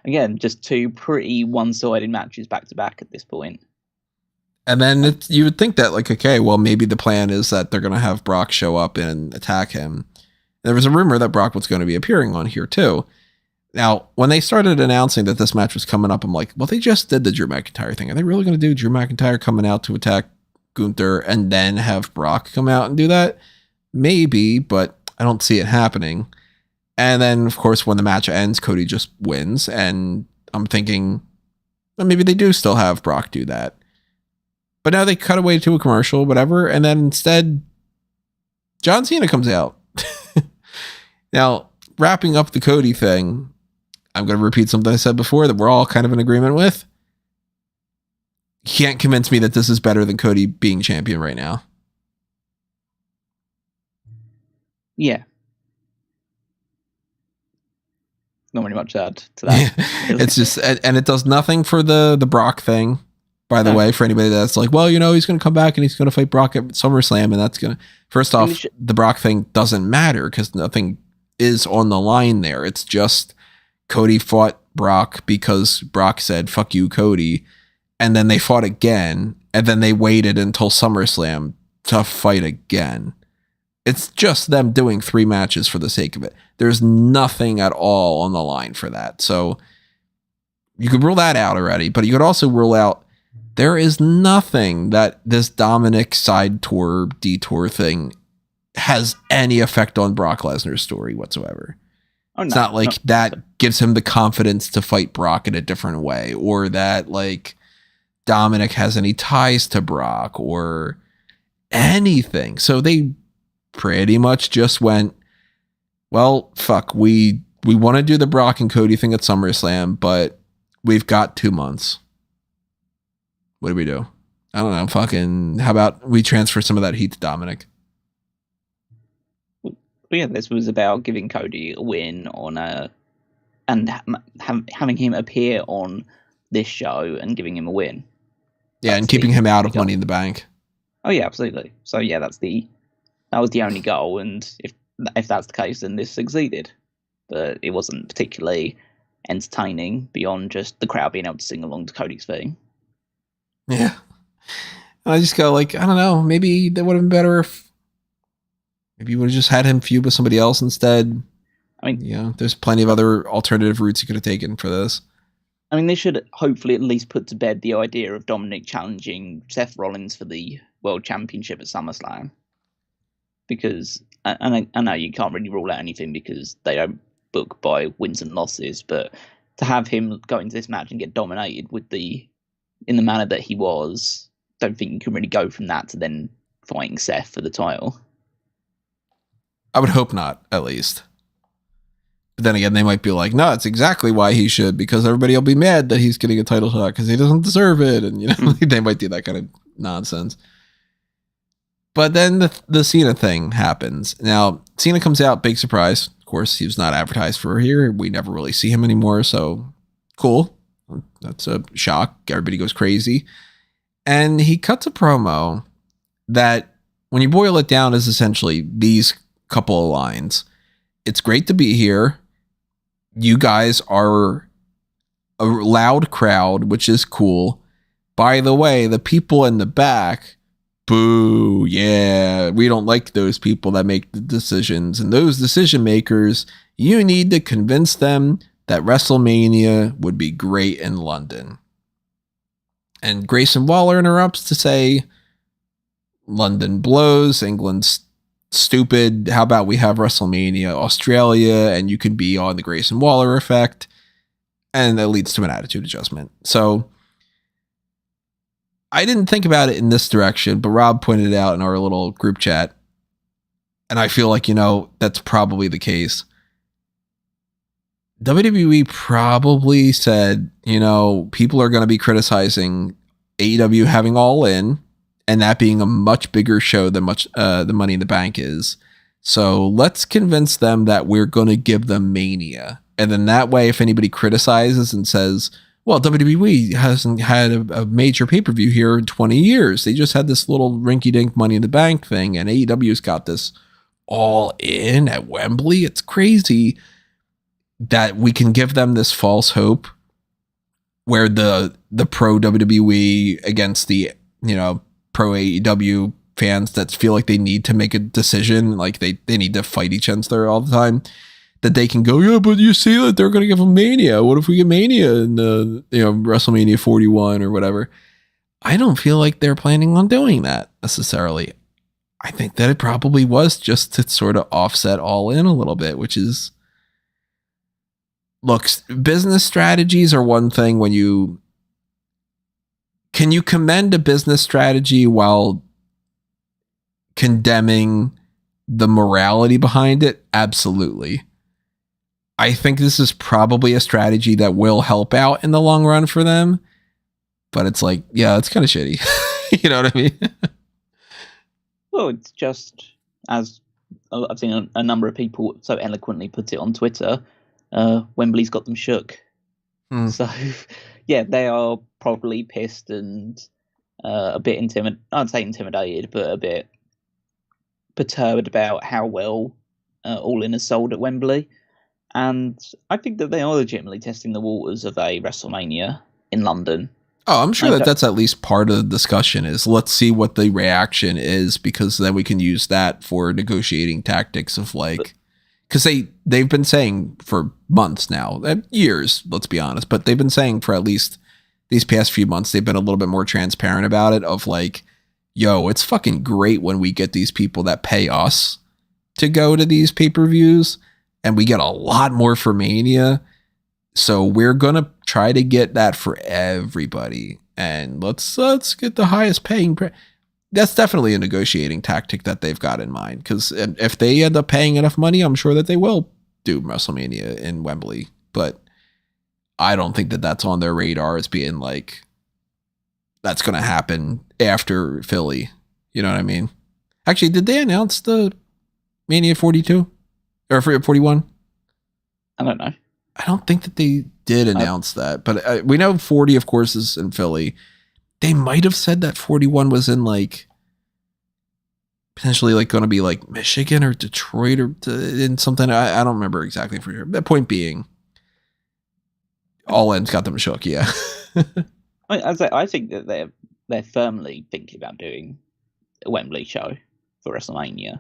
again just two pretty one-sided matches back to back at this point. And then you would think that, like, okay, well, maybe the plan is that they're going to have Brock show up and attack him. There was a rumor that Brock was going to be appearing on here, too. Now, when they started announcing that this match was coming up, I'm like, well, they just did the Drew McIntyre thing. Are they really going to do Drew McIntyre coming out to attack Gunther and then have Brock come out and do that? Maybe, but I don't see it happening. And then, of course, when the match ends, Cody just wins. And I'm thinking, well, maybe they do still have Brock do that. But now they cut away to a commercial, whatever, and then instead, John Cena comes out. Now, wrapping up the Cody thing, I'm going to repeat something I said before that we're all kind of in agreement with. You can't convince me that this is better than Cody being champion right now. Yeah. Not really much to add to that. It's just, and it does nothing for the Brock thing. By the way, for anybody that's like, well, he's going to come back and he's going to fight Brock at SummerSlam, and that's going to... First off, the Brock thing doesn't matter because nothing is on the line there. It's just Cody fought Brock because Brock said, fuck you, Cody. And then they fought again, and then they waited until SummerSlam to fight again. It's just them doing 3 matches for the sake of it. There's nothing at all on the line for that. So you could rule that out already, but you could also rule out there is nothing that this Dominik side tour, detour thing has any effect on Brock Lesnar's story whatsoever. It's not like that gives him the confidence to fight Brock in a different way, or that like Dominik has any ties to Brock or anything. So they pretty much just went, well, fuck, we want to do the Brock and Cody thing at SummerSlam, but we've got 2 months. What do we do? I don't know. Fucking, how about we transfer some of that heat to Dominik? Well, yeah, this was about giving Cody a win and having him appear on this show and giving him a win. Yeah, and keeping him out of Money in the Bank. Oh yeah, absolutely. So yeah, that was the only goal, and if that's the case, then this succeeded. But it wasn't particularly entertaining beyond just the crowd being able to sing along to Cody's theme. Yeah. And I just go like, I don't know, maybe that would have been better if maybe you would have just had him feud with somebody else instead. I mean, there's plenty of other alternative routes you could have taken for this. I mean, they should hopefully at least put to bed the idea of Dominik challenging Seth Rollins for the World Championship at SummerSlam. Because I know you can't really rule out anything because they don't book by wins and losses, but to have him go into this match and get dominated in the manner that he was, don't think you can really go from that to then fighting Seth for the title. I would hope not, at least. But then again, they might be like, no, it's exactly why he should, because everybody will be mad that he's getting a title shot because he doesn't deserve it. And, they might do that kind of nonsense. But then the Cena thing happens. Now, Cena comes out, big surprise. Of course, he was not advertised for here. We never really see him anymore, so cool. That's a shock. Everybody goes crazy. And he cuts a promo that, when you boil it down, is essentially these couple of lines. It's great to be here. You guys are a loud crowd, which is cool. By the way, the people in the back Boo. Yeah. We don't like those people that make the decisions. And those decision makers, you need to convince them that WrestleMania would be great in London. And Grayson Waller interrupts to say, London blows, England's stupid. How about we have WrestleMania Australia and you can be on the Grayson Waller effect? And that leads to an attitude adjustment. So I didn't think about it in this direction, but Rob pointed it out in our little group chat. And I feel like, that's probably the case. WWE probably said, people are going to be criticizing AEW having All In and that being a much bigger show than the Money in the Bank is. So let's convince them that we're going to give them Mania. And then that way, if anybody criticizes and says, well, WWE hasn't had a major pay-per-view here in 20 years. They just had this little rinky-dink Money in the Bank thing, and AEW's got this All In at Wembley. It's crazy that we can give them this false hope where the pro WWE against the, pro AEW fans that feel like they need to make a decision, like they need to fight each other all the time, that they can go, yeah, but you see that they're going to give them Mania. What if we get Mania in WrestleMania 41 or whatever? I don't feel like they're planning on doing that necessarily. I think that it probably was just to sort of offset All In a little bit, which is, look, business strategies are one thing when can you commend a business strategy while condemning the morality behind it? Absolutely. I think this is probably a strategy that will help out in the long run for them, but it's like, yeah, it's kind of shitty. You know what I mean? Well, it's just, as I've seen a number of people so eloquently put it on Twitter, Wembley's got them shook. So, yeah, they are probably pissed and a bit I'd say intimidated, but a bit perturbed about how well All In is sold at Wembley. And I think that they are legitimately testing the waters of a WrestleMania in London. Oh, I'm sure that's at least part of the discussion is let's see what the reaction is, because then we can use that for negotiating tactics of because they've been saying for months now, years, let's be honest, but they've been saying for at least these past few months, they've been a little bit more transparent about it of yo, it's fucking great when we get these people that pay us to go to these pay-per-views. And we get a lot more for Mania. So we're going to try to get that for everybody. And let's get the highest paying. That's definitely a negotiating tactic that they've got in mind. Because if they end up paying enough money, I'm sure that they will do WrestleMania in Wembley. But I don't think that that's on their radar as being that's going to happen after Philly. You know what I mean? Actually, did they announce the Mania 42? Or 41? I don't know. I don't think that they did announce that, but we know 40, of course, is in Philly. They might have said that 41 was in potentially going to be Michigan or Detroit or in something. I don't remember exactly for sure. The point being, All In's got them shook. Yeah. I think that they're firmly thinking about doing a Wembley show for WrestleMania.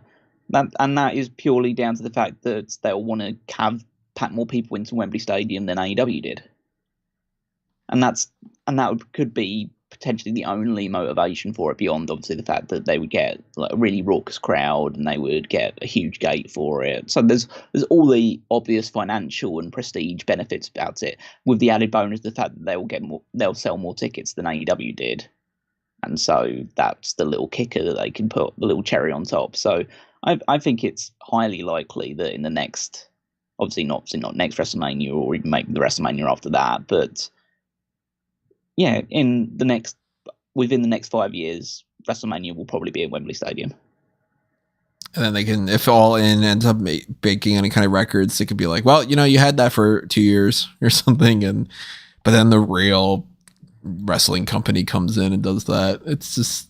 And that is purely down to the fact that they'll want to pack more people into Wembley Stadium than AEW did, and that could be potentially the only motivation for it, beyond obviously the fact that they would get a really raucous crowd and they would get a huge gate for it. So there's all the obvious financial and prestige benefits about it, with the added bonus the fact that they'll sell more tickets than AEW did, and so that's the little kicker that they can put, the little cherry on top. So I think it's highly likely that in the next, obviously not next WrestleMania or even maybe the WrestleMania after that, but yeah, within the next 5 years, WrestleMania will probably be at Wembley Stadium. And then they can, if All In ends up breaking any kind of records, it could be well, you had that for 2 years or something, but then the real wrestling company comes in and does that. It's just,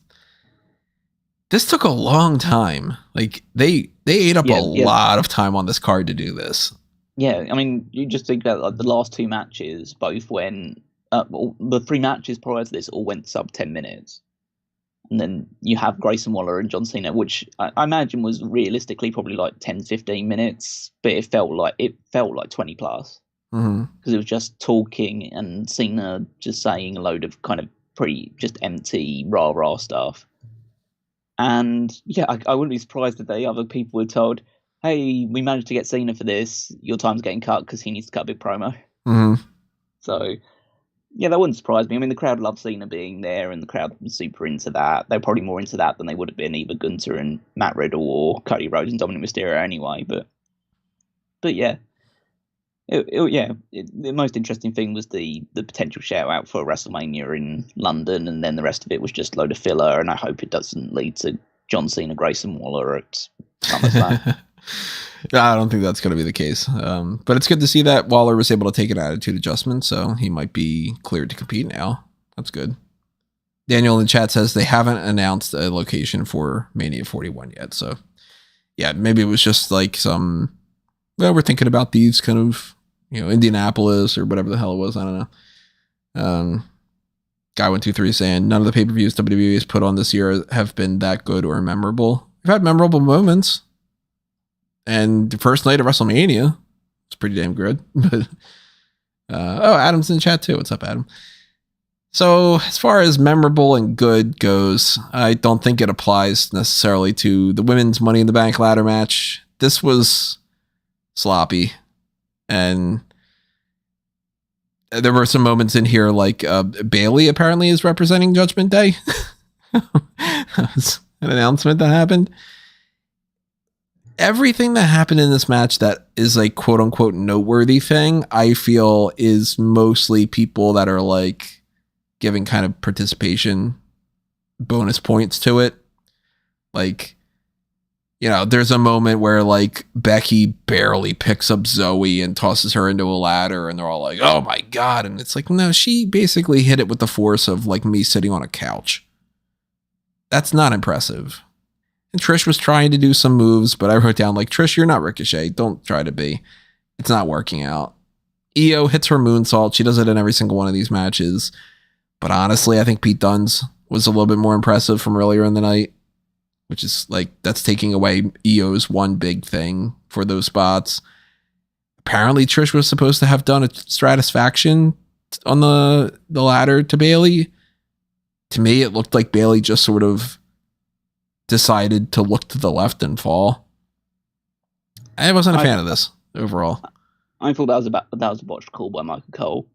this took a long time. They ate up a lot of time on this card to do this. Yeah, I mean, you just think about the last two matches, both when the three matches prior to this all went sub 10 minutes. And then you have Grayson Waller and John Cena, which I imagine was realistically probably like 10, 15 minutes, but it felt like 20 plus. Because it was just talking and Cena just saying a load of kind of pretty just empty rah-rah stuff. And yeah, I wouldn't be surprised if the other people were told, hey, we managed to get Cena for this, your time's getting cut because he needs to cut a big promo. So yeah, that wouldn't surprise me. I mean, the crowd loved Cena being there, and the crowd was super into that. They're probably more into that than they would have been either Gunther and Matt Riddle or Cody Rhodes and Dominik Mysterio anyway. But yeah, the most interesting thing was the potential shout out for WrestleMania in London, and then the rest of it was just a load of filler. And I hope it doesn't lead to John Cena, Grayson Waller at SummerSlam. I don't think that's going to be the case. But it's good to see that Waller was able to take an attitude adjustment, so he might be cleared to compete now. That's good. Daniel in the chat says they haven't announced a location for Mania 41 yet. So, yeah, maybe it was just like we're thinking about these kind of, Indianapolis or whatever the hell it was. I don't know. Guy 123 saying none of the pay-per-views WWE has put on this year have been that good or memorable. We've had memorable moments. And the first night of WrestleMania, it's pretty damn good. But Adam's in the chat too. What's up, Adam? So as far as memorable and good goes, I don't think it applies necessarily to the women's Money in the Bank ladder match. This was sloppy, and there were some moments in here like Bayley apparently is representing Judgment Day. That was an announcement that happened. Everything that happened in this match that is like quote unquote noteworthy thing, I feel is mostly people that are like giving kind of participation bonus points to it. Like, there's a moment where like Becky barely picks up Zoey and tosses her into a ladder, and they're all like, oh my God. And it's like, no, she basically hit it with the force of like me sitting on a couch. That's not impressive. And Trish was trying to do some moves, but I wrote down like, Trish, you're not Ricochet. Don't try to be. It's not working out. Io hits her moonsault. She does it in every single one of these matches. But honestly, I think Pete Dunne's was a little bit more impressive from earlier in the night, which is like, that's taking away Io's one big thing for those spots. Apparently, Trish was supposed to have done a Stratus faction on the ladder to Bayley. To me, it looked like Bayley just sort of decided to look to the left and fall. I wasn't a fan of this overall. I thought that was a botched call by Michael Cole,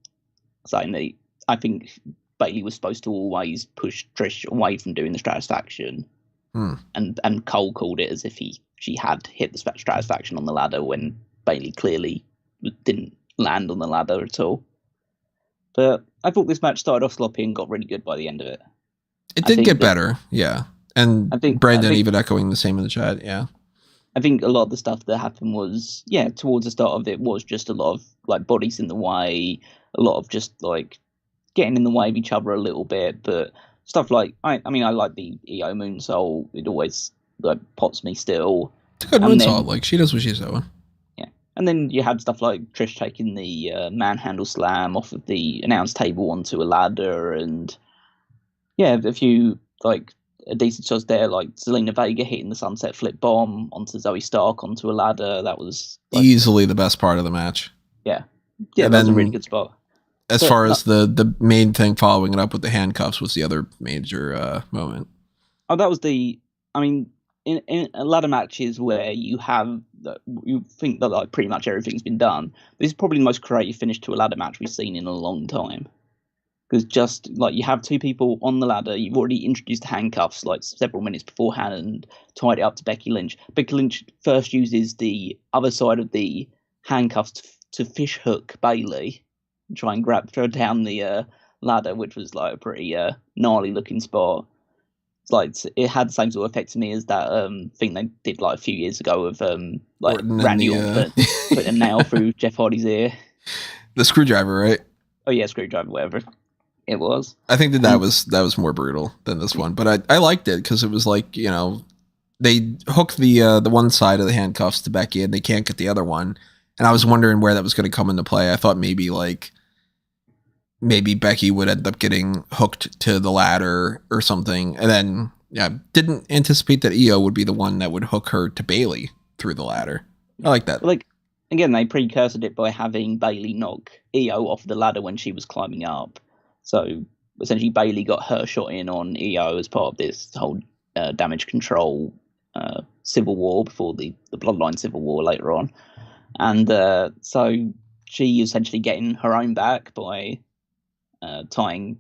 saying that I think Bayley was supposed to always push Trish away from doing the Stratus faction, and Cole called it as if she had hit the Stratus faction on the ladder when Bayley clearly didn't land on the ladder at all. But I thought this match started off sloppy and got really good by the end of it. It did get better, yeah. And Brandon even echoing the same in the chat, yeah. I think a lot of the stuff that happened was, towards the start of it was just a lot of like bodies in the way, a lot of just like getting in the way of each other a little bit, but stuff like I like the Io moonsault. It always like pots me still. It's a good moonsault. Like she does what she's doing. Yeah, and then you had stuff like Trish taking the manhandle slam off of the announce table onto a ladder, and a few like decent shots there, like Zelina Vega hitting the sunset flip bomb onto Zoey Stark onto a ladder. That was like, easily the best part of the match. Yeah, that was a really good spot. As far as the main thing following it up with the handcuffs was the other major moment. Oh, that was in ladder matches where you think that like pretty much everything's been done. This is probably the most creative finish to a ladder match we've seen in a long time. Because just like you have two people on the ladder, you've already introduced the handcuffs like several minutes beforehand and tied it up to Becky Lynch. Becky Lynch first uses the other side of the handcuffs to fish hook Bayley, and try and grab her down the ladder, which was like a pretty gnarly looking spot. It's like it had the same sort of effect to me as that thing they did like a few years ago of like Randy Orton put a nail through Jeff Hardy's ear. The screwdriver, right? Oh yeah, screwdriver, whatever it was. I think that was more brutal than this one, but I liked it because it was like, they hooked the one side of the handcuffs to Becky and they can't get the other one, and I was wondering where that was going to come into play. I thought maybe like maybe Becky would end up getting hooked to the ladder or something. And then, didn't anticipate that Io would be the one that would hook her to Bayley through the ladder. I like that. Like, again, they precursored it by having Bayley knock Io off the ladder when she was climbing up. So essentially, Bayley got her shot in on Io as part of this whole damage control civil war before the Bloodline civil war later on. And so she essentially getting her own back by tying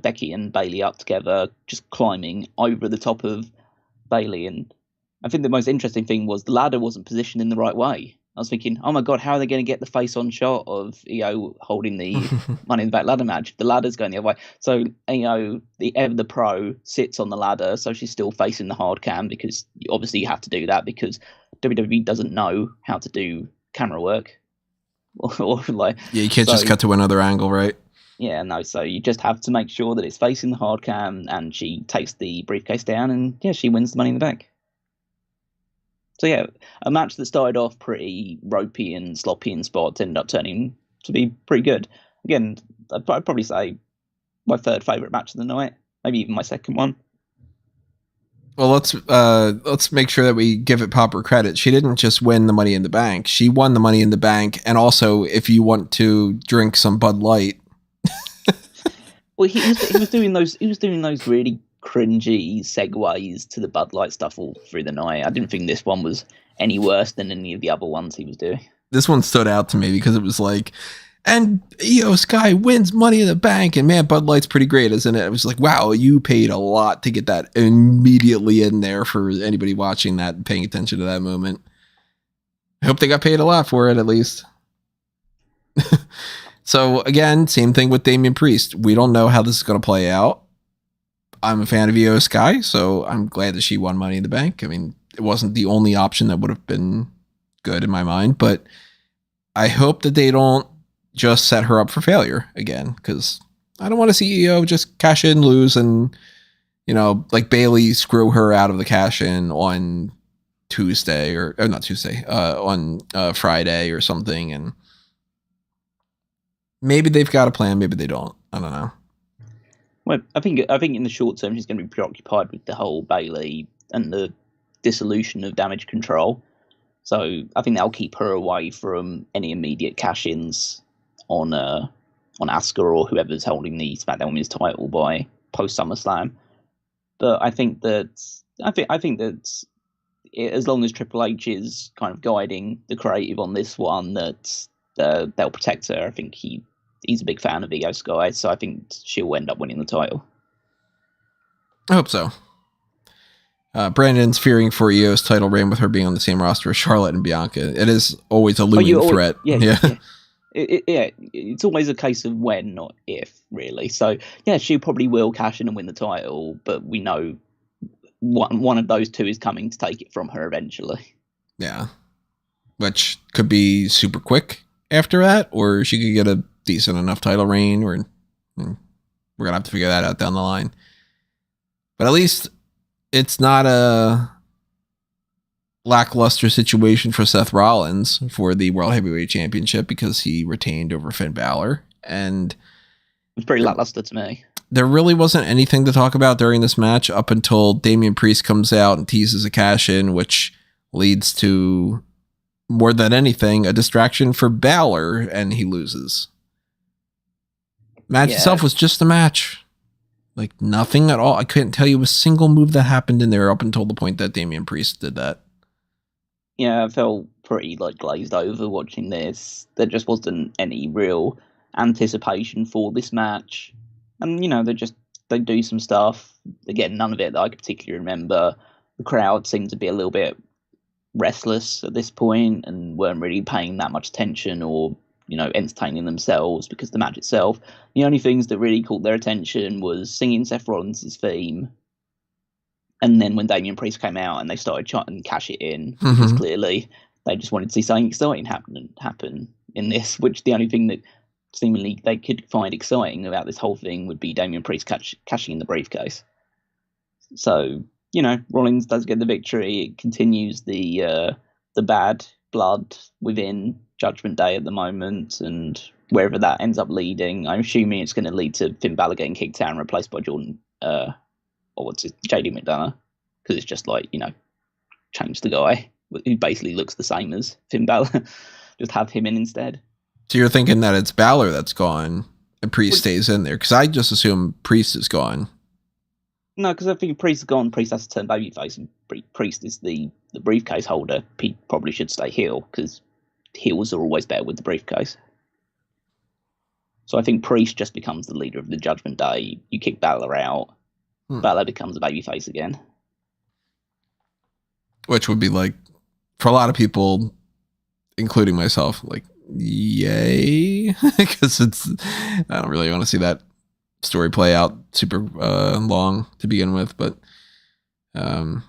Becky and Bayley up together, just climbing over the top of Bayley. And I think the most interesting thing was the ladder wasn't positioned in the right way. I was thinking, oh my God, how are they going to get the face-on shot of Io holding the Money in the Bank ladder match? The ladder's going the other way. So Io, the pro, sits on the ladder, so she's still facing the hard cam, because obviously you have to do that because WWE doesn't know how to do camera work. You can't just cut to another angle, right? Yeah, no, so you just have to make sure that it's facing the hard cam, and she takes the briefcase down, and she wins the Money in the Bank. So yeah, a match that started off pretty ropey and sloppy in spots ended up turning to be pretty good. Again, I'd probably say my third favourite match of the night, maybe even my second one. Well, let's make sure that we give it proper credit. She didn't just win the Money in the Bank; she won the Money in the Bank, and also, if you want to drink some Bud Light. Well, he was doing those. He was doing those really cringy segues to the Bud Light stuff all through the night. I didn't think this one was any worse than any of the other ones he was doing. This one stood out to me because it was like, and Io Sky wins Money in the Bank, and man, Bud Light's pretty great, isn't it? It was like, wow, you paid a lot to get that immediately in there for anybody watching that and paying attention to that moment. I hope they got paid a lot for it, at least. So again, same thing with Damian Priest. We don't know how this is going to play out. I'm a fan of Io Sky, so I'm glad that she won Money in the Bank. I mean, it wasn't the only option that would have been good in my mind, but I hope that they don't just set her up for failure again, because I don't want to see Io just cash in, lose, and, like Bayley screw her out of the cash in on Tuesday, or not Tuesday, on Friday or something. And maybe they've got a plan, maybe they don't. I don't know. Well, I think in the short term she's going to be preoccupied with the whole Bayley and the dissolution of Damage Control. So I think that'll keep her away from any immediate cash-ins on Asuka or whoever's holding the SmackDown Women's title by post SummerSlam. But I think that as long as Triple H is kind of guiding the creative on this one, that they'll protect her. I think he's a big fan of Io Sky, so I think she'll end up winning the title. I hope so. Brandon's fearing for Io's title reign with her being on the same roster as Charlotte and Bianca. It is always a looming threat. Yeah. It's always a case of when, not if, really. So, yeah, she probably will cash in and win the title, but we know one of those two is coming to take it from her eventually. Yeah. Which could be super quick after that, or she could get a decent enough title reign, or we're going to have to figure that out down the line. But at least it's not a lackluster situation for Seth Rollins for the World Heavyweight Championship, because he retained over Finn Balor. And it was pretty lackluster to me. There really wasn't anything to talk about during this match up until Damian Priest comes out and teases a cash-in, which leads to, more than anything, a distraction for Balor, and he loses. Match itself was just a match. Like, nothing at all. I couldn't tell you a single move that happened in there up until the point that Damian Priest did that. Yeah, I felt pretty glazed over watching this. There just wasn't any real anticipation for this match. And, they do some stuff. Again, none of it that I could particularly remember. The crowd seemed to be a little bit restless at this point and weren't really paying that much attention or, entertaining themselves, because the match itself, the only things that really caught their attention was singing Seth Rollins' theme. And then when Damian Priest came out and they started chanting "cash it in," because clearly they just wanted to see something exciting happen in this, which the only thing that seemingly they could find exciting about this whole thing would be Damian Priest cashing in the briefcase. So, Rollins does get the victory. It continues the bad blood within Judgment Day at the moment, and wherever that ends up leading, I'm assuming it's going to lead to Finn Balor getting kicked out and replaced by Jordan, or what's it, JD McDonough, because it's just like, change the guy who basically looks the same as Finn Balor, just have him in instead. So you're thinking that it's Balor that's gone and Priest stays in there? Because I just assume Priest is gone. No, because I think Priest is gone. Priest has to turn babyface, and Priest is the briefcase holder. He probably should stay heel, because heels are always better with the briefcase. So I think Priest just becomes the leader of the Judgment Day. You kick Balor out. Balor becomes a babyface again. Which would be like, for a lot of people, including myself, like, yay. Because I don't really want to see that story play out super long to begin with. But I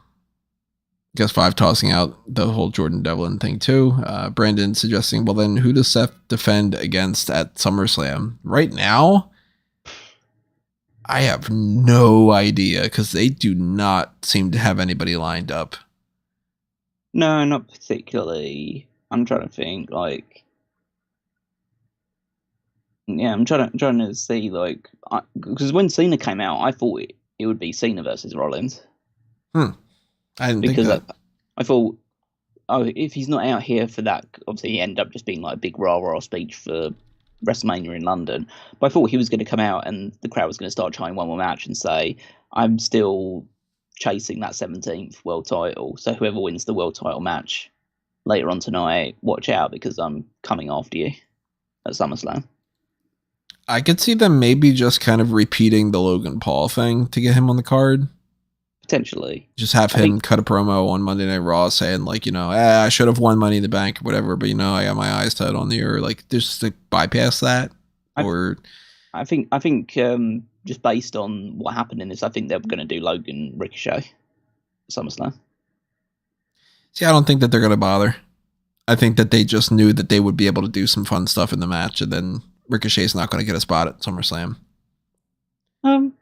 guess 5 tossing out the whole Jordan Devlin thing too. Brandon suggesting, well, then who does Seth defend against at SummerSlam? Right now, I have no idea, because they do not seem to have anybody lined up. No, not particularly. I'm trying to think, like, yeah, I'm trying to see, like, because when Cena came out, I thought it would be Cena versus Rollins. I didn't think that. I thought, if he's not out here for that, obviously he ended up just being like a big rah-rah speech for WrestleMania in London. But I thought he was going to come out and the crowd was going to start trying one more match and say, I'm still chasing that 17th world title. So whoever wins the world title match later on tonight, watch out, because I'm coming after you at SummerSlam. I could see them maybe just kind of repeating the Logan Paul thing to get him on the card. Potentially. Just have him cut a promo on Monday Night Raw saying, like, I should have won Money in the Bank or whatever, but, I got my eyes tied on the ear. Like, just to bypass that. I think just based on what happened in this, I think they're going to do Logan Ricochet SummerSlam. See, I don't think that they're going to bother. I think that they just knew that they would be able to do some fun stuff in the match, and then Ricochet's not going to get a spot at SummerSlam.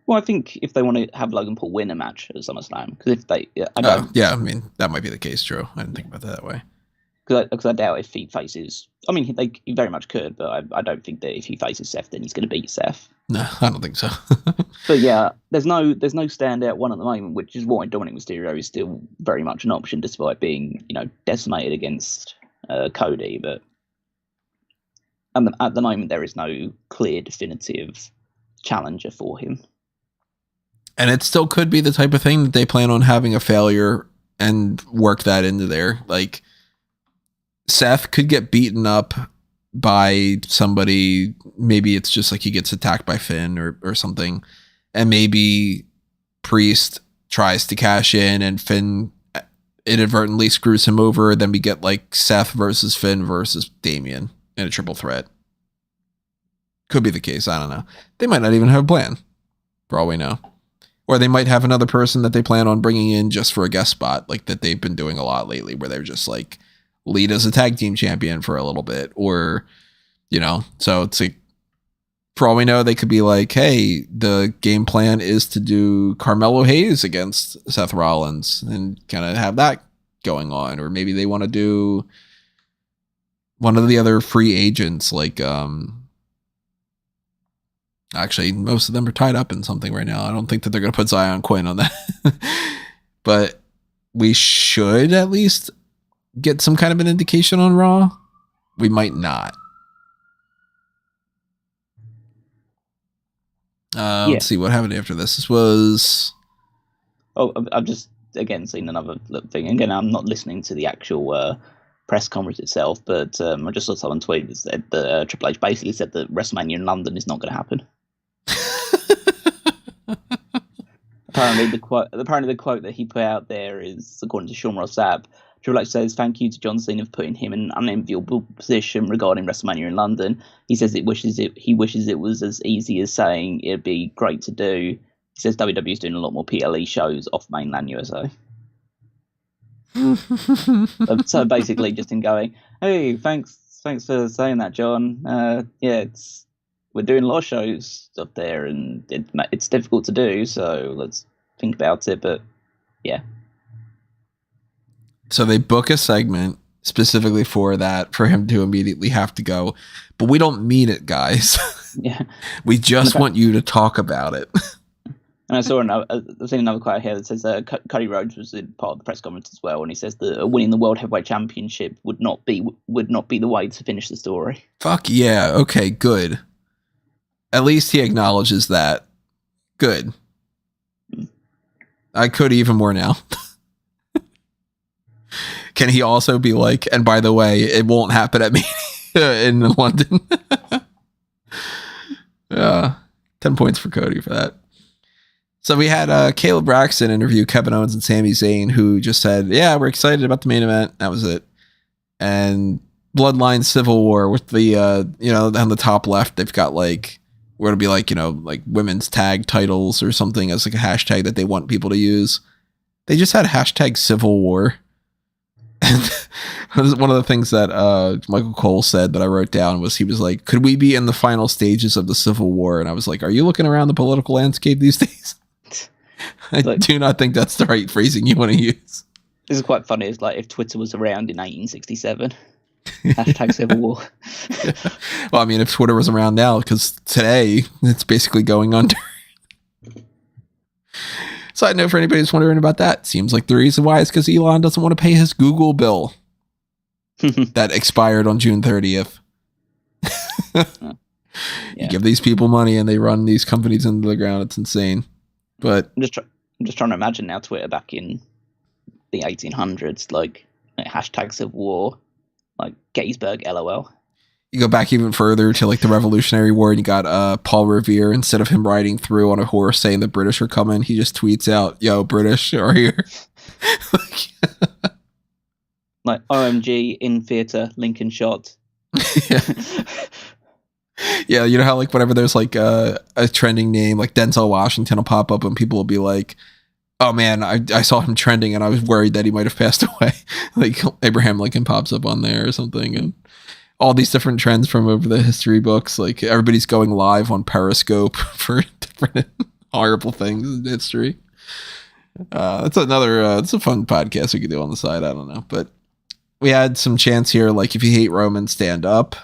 Well, I think if they want to have Logan Paul win a match at SummerSlam, because if they, I mean, that might be the case. True, I didn't think about that way. Because I doubt if he faces, I mean, he very much could, but I don't think that if he faces Seth, then he's going to beat Seth. No, I don't think so. But yeah, there's no standout one at the moment, which is why Dominik Mysterio is still very much an option, despite being decimated against Cody. But at the moment, there is no clear, definitive challenger for him. And it still could be the type of thing that they plan on having a failure and work that into there. Like, Seth could get beaten up by somebody. Maybe it's just like he gets attacked by Finn or something. And maybe Priest tries to cash in and Finn inadvertently screws him over. Then we get like Seth versus Finn versus Damian in a triple threat. Could be the case. I don't know. They might not even have a plan, for all we know. Or they might have another person that they plan on bringing in just for a guest spot, like that they've been doing a lot lately, where they're just like lead as a tag team champion for a little bit, or, so it's like, for all we know, they could be like, hey, the game plan is to do Carmelo Hayes against Seth Rollins and kind of have that going on. Or maybe they want to do one of the other free agents, like, actually, most of them are tied up in something right now. I don't think that they're going to put Zion Quinn on that. But we should at least get some kind of an indication on Raw. We might not. Let's see what happened after this. This was... Oh, I've just, again, seen another thing. Again, I'm not listening to the actual press conference itself, but I just saw someone tweet that said that Triple H basically said that WrestleMania in London is not going to happen. Apparently the quote that he put out there is, according to Sean Ross Sapp, Triple H says, "Thank you to John Cena for putting him in an unenviable position regarding WrestleMania in London. He says he wishes it was as easy as saying it'd be great to do. He says WWE is doing a lot more PLE shows off mainland USA." So basically just in going, hey, thanks for saying that, John. We're doing a lot of shows up there, and it's difficult to do, so let's think about it. But yeah. So they book a segment specifically for that, for him to immediately have to go. But we don't mean it, guys. Yeah. We just want you to talk about it. And I saw another quote here that says Cody Rhodes was in part of the press conference as well, and he says that winning the World Heavyweight Championship would not be the way to finish the story. Fuck yeah. Okay, good. At least he acknowledges that. Good. I could even more now. Can he also be like, and by the way, it won't happen at me in London? 10 points for Cody for that. So we had Caleb Braxton interview Kevin Owens and Sami Zayn, who just said, yeah, we're excited about the main event. That was it. And Bloodline Civil War with the, on the top left, they've got like, where it'll be like, like women's tag titles or something as like a hashtag that they want people to use. They just had hashtag Civil War. And one of the things that Michael Cole said that I wrote down was, he was like, could we be in the final stages of the Civil War? And I was like, are you looking around the political landscape these days? I do not think that's the right phrasing you want to use. This is quite funny. It's like if Twitter was around in 1867. Hashtag Civil War. Yeah. Well, I mean, if Twitter was around now, because today it's basically going under. Side note for anybody who's wondering about that, seems like the reason why is because Elon doesn't want to pay his Google bill that expired on June 30th. Yeah. You give these people money and they run these companies into the ground. It's insane. But I'm just trying to imagine now Twitter back in the 1800s, like hashtag Civil War, like Gettysburg, LOL. You go back even further to like the Revolutionary War, and you got Paul Revere. Instead of him riding through on a horse saying the British are coming, he just tweets out, "Yo, British are here." Like OMG in theater, Lincoln shot. Yeah. Yeah, you know how like whenever there's like a trending name, like Denzel Washington will pop up and people will be like, oh man, I saw him trending and I was worried that he might have passed away. Like Abraham Lincoln pops up on there or something, and all these different trends from over the history books. Like everybody's going live on Periscope for different horrible things in history. It's a fun podcast we could do on the side. I don't know, but we had some chants here. Like, if you hate Roman, stand up.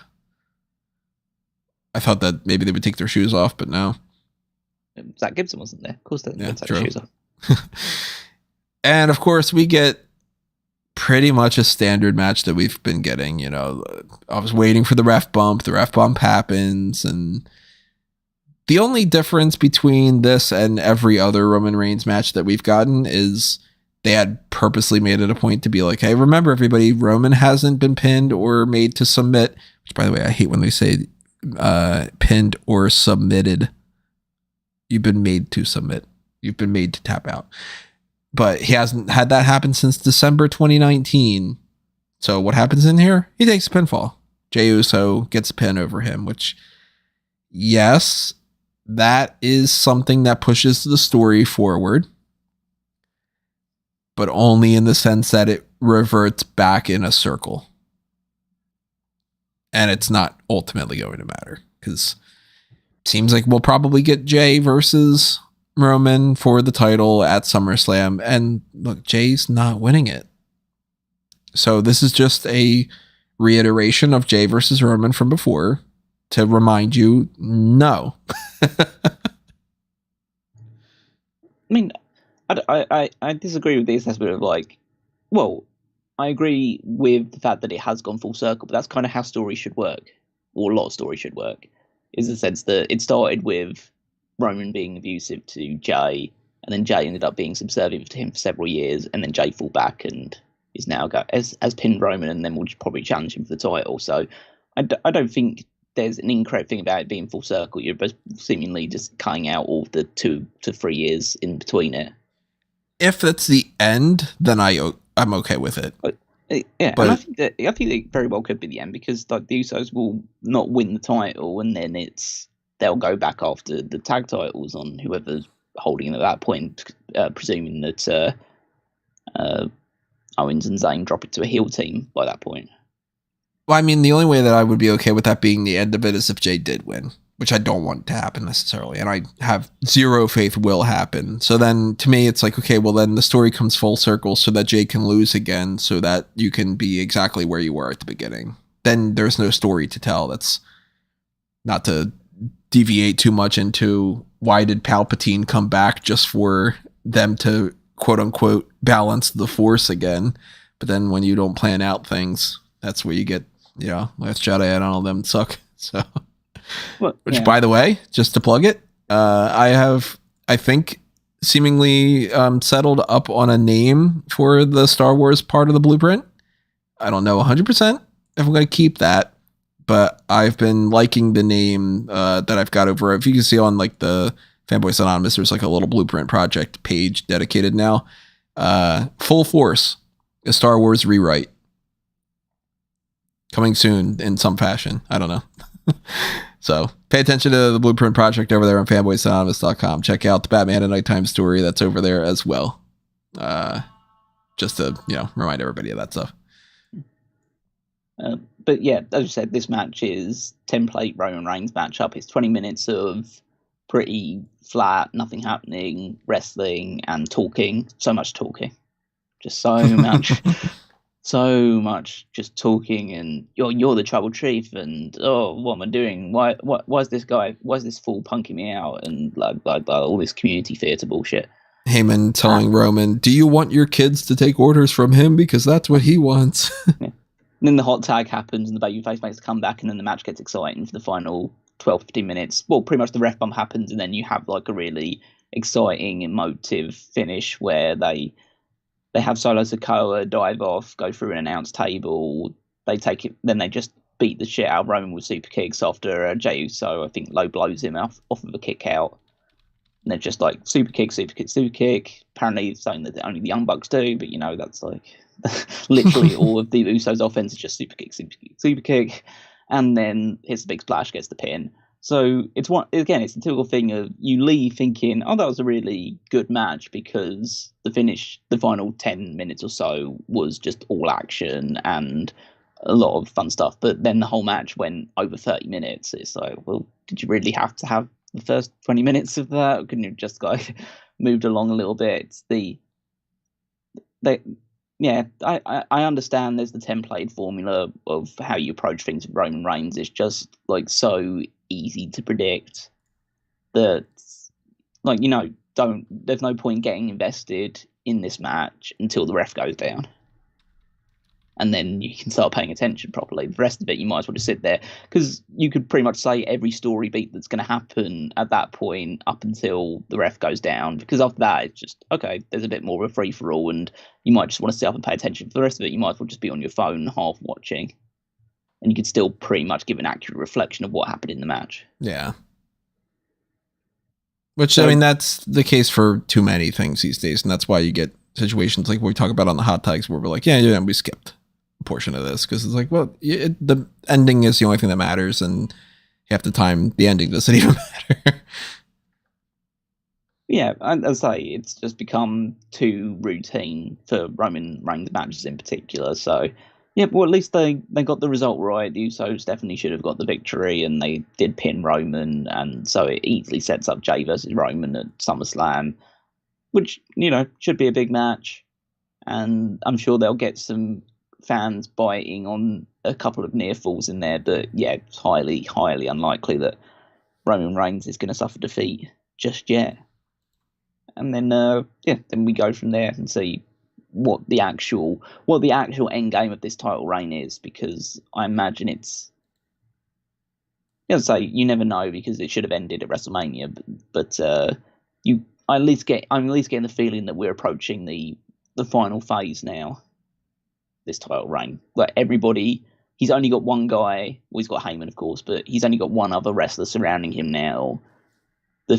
I thought that maybe they would take their shoes off, but no. Zach Gibson wasn't there. Of course they take their shoes off. And of course we get pretty much a standard match that we've been getting. I was waiting for the ref bump. The ref bump happens, and the only difference between this and every other Roman Reigns match that we've gotten is they had purposely made it a point to be like, hey, remember everybody, Roman hasn't been pinned or made to submit, which by the way, I hate when they say pinned or submitted. You've been made to submit. You've been made to tap out. But he hasn't had that happen since December 2019. So what happens in here? He takes a pinfall. Jey Uso gets a pin over him, which, yes, that is something that pushes the story forward. But only in the sense that it reverts back in a circle. And it's not ultimately going to matter, because it seems like we'll probably get Jey versus Roman for the title at SummerSlam. And look, Jey's not winning it. So this is just a reiteration of Jey versus Roman from before to remind you, no. I mean, I disagree with the assessment of like, well, I agree with the fact that it has gone full circle, but that's kind of how stories should work, or a lot of stories should work, is the sense that it started with Roman being abusive to Jey, and then Jey ended up being subservient to him for several years, and then Jey fought back and is now as pinned Roman, and then will probably challenge him for the title. So I don't think there's an incorrect thing about it being full circle. You're both seemingly just cutting out all the 2 to 3 years in between it. If that's the end, then I'm okay with it. Yeah, but, and I think that it very well could be the end, because like the Usos will not win the title, and then they'll go back after the tag titles on whoever's holding them at that point, presuming that Owens and Zayn drop it to a heel team by that point. Well, I mean, the only way that I would be okay with that being the end of it is if Jey did win. which I don't want to happen necessarily, and I have zero faith will happen. So then to me, it's like, okay, well then the story comes full circle so that Jay can lose again so that you can be exactly where you were at the beginning. Then there's no story to tell. That's not to deviate too much into why did Palpatine come back just for them to quote unquote balance the Force again. But then when you don't plan out things, that's where you get, Last Jedi and all of them suck. So, which by the way, just to plug it, I think seemingly settled up on a name for the Star Wars part of the blueprint. I don't know 100% if I'm going to keep that, but I've been liking the name that I've got over. If you can see on like the Fanboys Anonymous, there's like a little blueprint project page dedicated now. Full Force, a Star Wars rewrite. Coming soon in some fashion. I don't know. So pay attention to the blueprint project over there on fanboysanonymous.com. Check out the Batman at Nighttime story that's over there as well. Just to, remind everybody of that stuff. But yeah, as I said, this match is template Roman Reigns matchup. It's 20 minutes of pretty flat, nothing happening, wrestling and talking. So much talking. Just so much. So much just talking, and you're the trouble chief, and what am I doing? Why is this fool punking me out, and like all this community theater bullshit. Heyman telling Roman, "Do you want your kids to take orders from him because that's what he wants?" Yeah. And then the hot tag happens, and the babyface makes a comeback, and then the match gets exciting for the final 12-15 minutes. Well, pretty much the ref bump happens, and then you have like a really exciting, emotive finish where they have Solo Sikoa dive off, go through an announce table. They take it, then they just beat the shit out of Roman with super kicks after Jey Uso, I think, low blows him off of a kick out. And they're just like super kick, super kick, super kick. Apparently, it's something that only the Young Bucks do, but that's like literally all of the Usos' offense is just super kick, super kick, super kick. And then hits the big splash, gets the pin. So it's a typical thing of you leave thinking, oh, that was a really good match because the final 10 minutes or so was just all action and a lot of fun stuff. But then the whole match went over 30 minutes. It's like, well, did you really have to have the first 20 minutes of that? Or couldn't you just moved along a little bit? I understand there's the template formula of how you approach things with Roman Reigns. It's just like so easy to predict that, there's no point getting invested in this match until the ref goes down. And then you can start paying attention properly. The rest of it, you might as well just sit there, because you could pretty much say every story beat that's going to happen at that point up until the ref goes down. Because after that, it's just, okay, there's a bit more of a free-for-all, and you might just want to sit up and pay attention. For the rest of it, you might as well just be on your phone, half watching. And you could still pretty much give an accurate reflection of what happened in the match. Yeah. Which, that's the case for too many things these days. And that's why you get situations like what we talk about on the hot tags where we're like, yeah, we skipped a portion of this. Because it's like, well, the ending is the only thing that matters. And half the time, the ending doesn't even matter. Yeah, I'd say it's just become too routine for Roman Reigns matches in particular. So, yeah, well, at least they got the result right. The Usos definitely should have got the victory, and they did pin Roman, and so it easily sets up Jey versus Roman at SummerSlam, which, should be a big match. And I'm sure they'll get some fans biting on a couple of near falls in there, but yeah, it's highly, highly unlikely that Roman Reigns is going to suffer defeat just yet. And then, then we go from there and see what the actual end game of this title reign is, because I imagine it's, you never know, because it should have ended at WrestleMania, but I'm at least getting the feeling that we're approaching the final phase now. This title reign, where he's only got one guy. Well, he's got Heyman, of course, but he's only got one other wrestler surrounding him now. The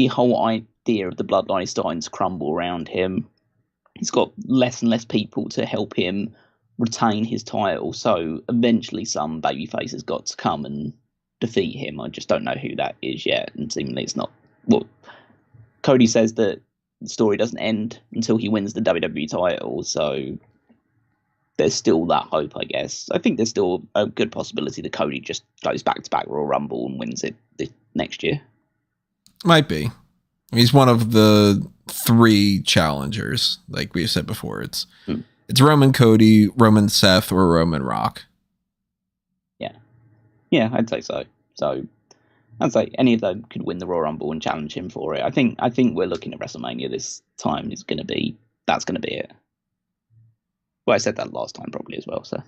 whole idea of the bloodline is starting to crumble around him. He's got less and less people to help him retain his title, so eventually some babyface has got to come and defeat him. I just don't know who that is yet, and seemingly it's not. Well, Cody says that the story doesn't end until he wins the WWE title, so there's still that hope, I guess. I think there's still a good possibility that Cody just goes back-to-back Royal Rumble and wins it next year. Might be. He's one of the 3 challengers, like we said before. It's Roman Cody, Roman Seth, or Roman Rock. Yeah, I'd say so. So I'd say any of them could win the Royal Rumble and challenge him for it. I think we're looking at WrestleMania this time that's going to be it. Well, I said that last time probably as well. So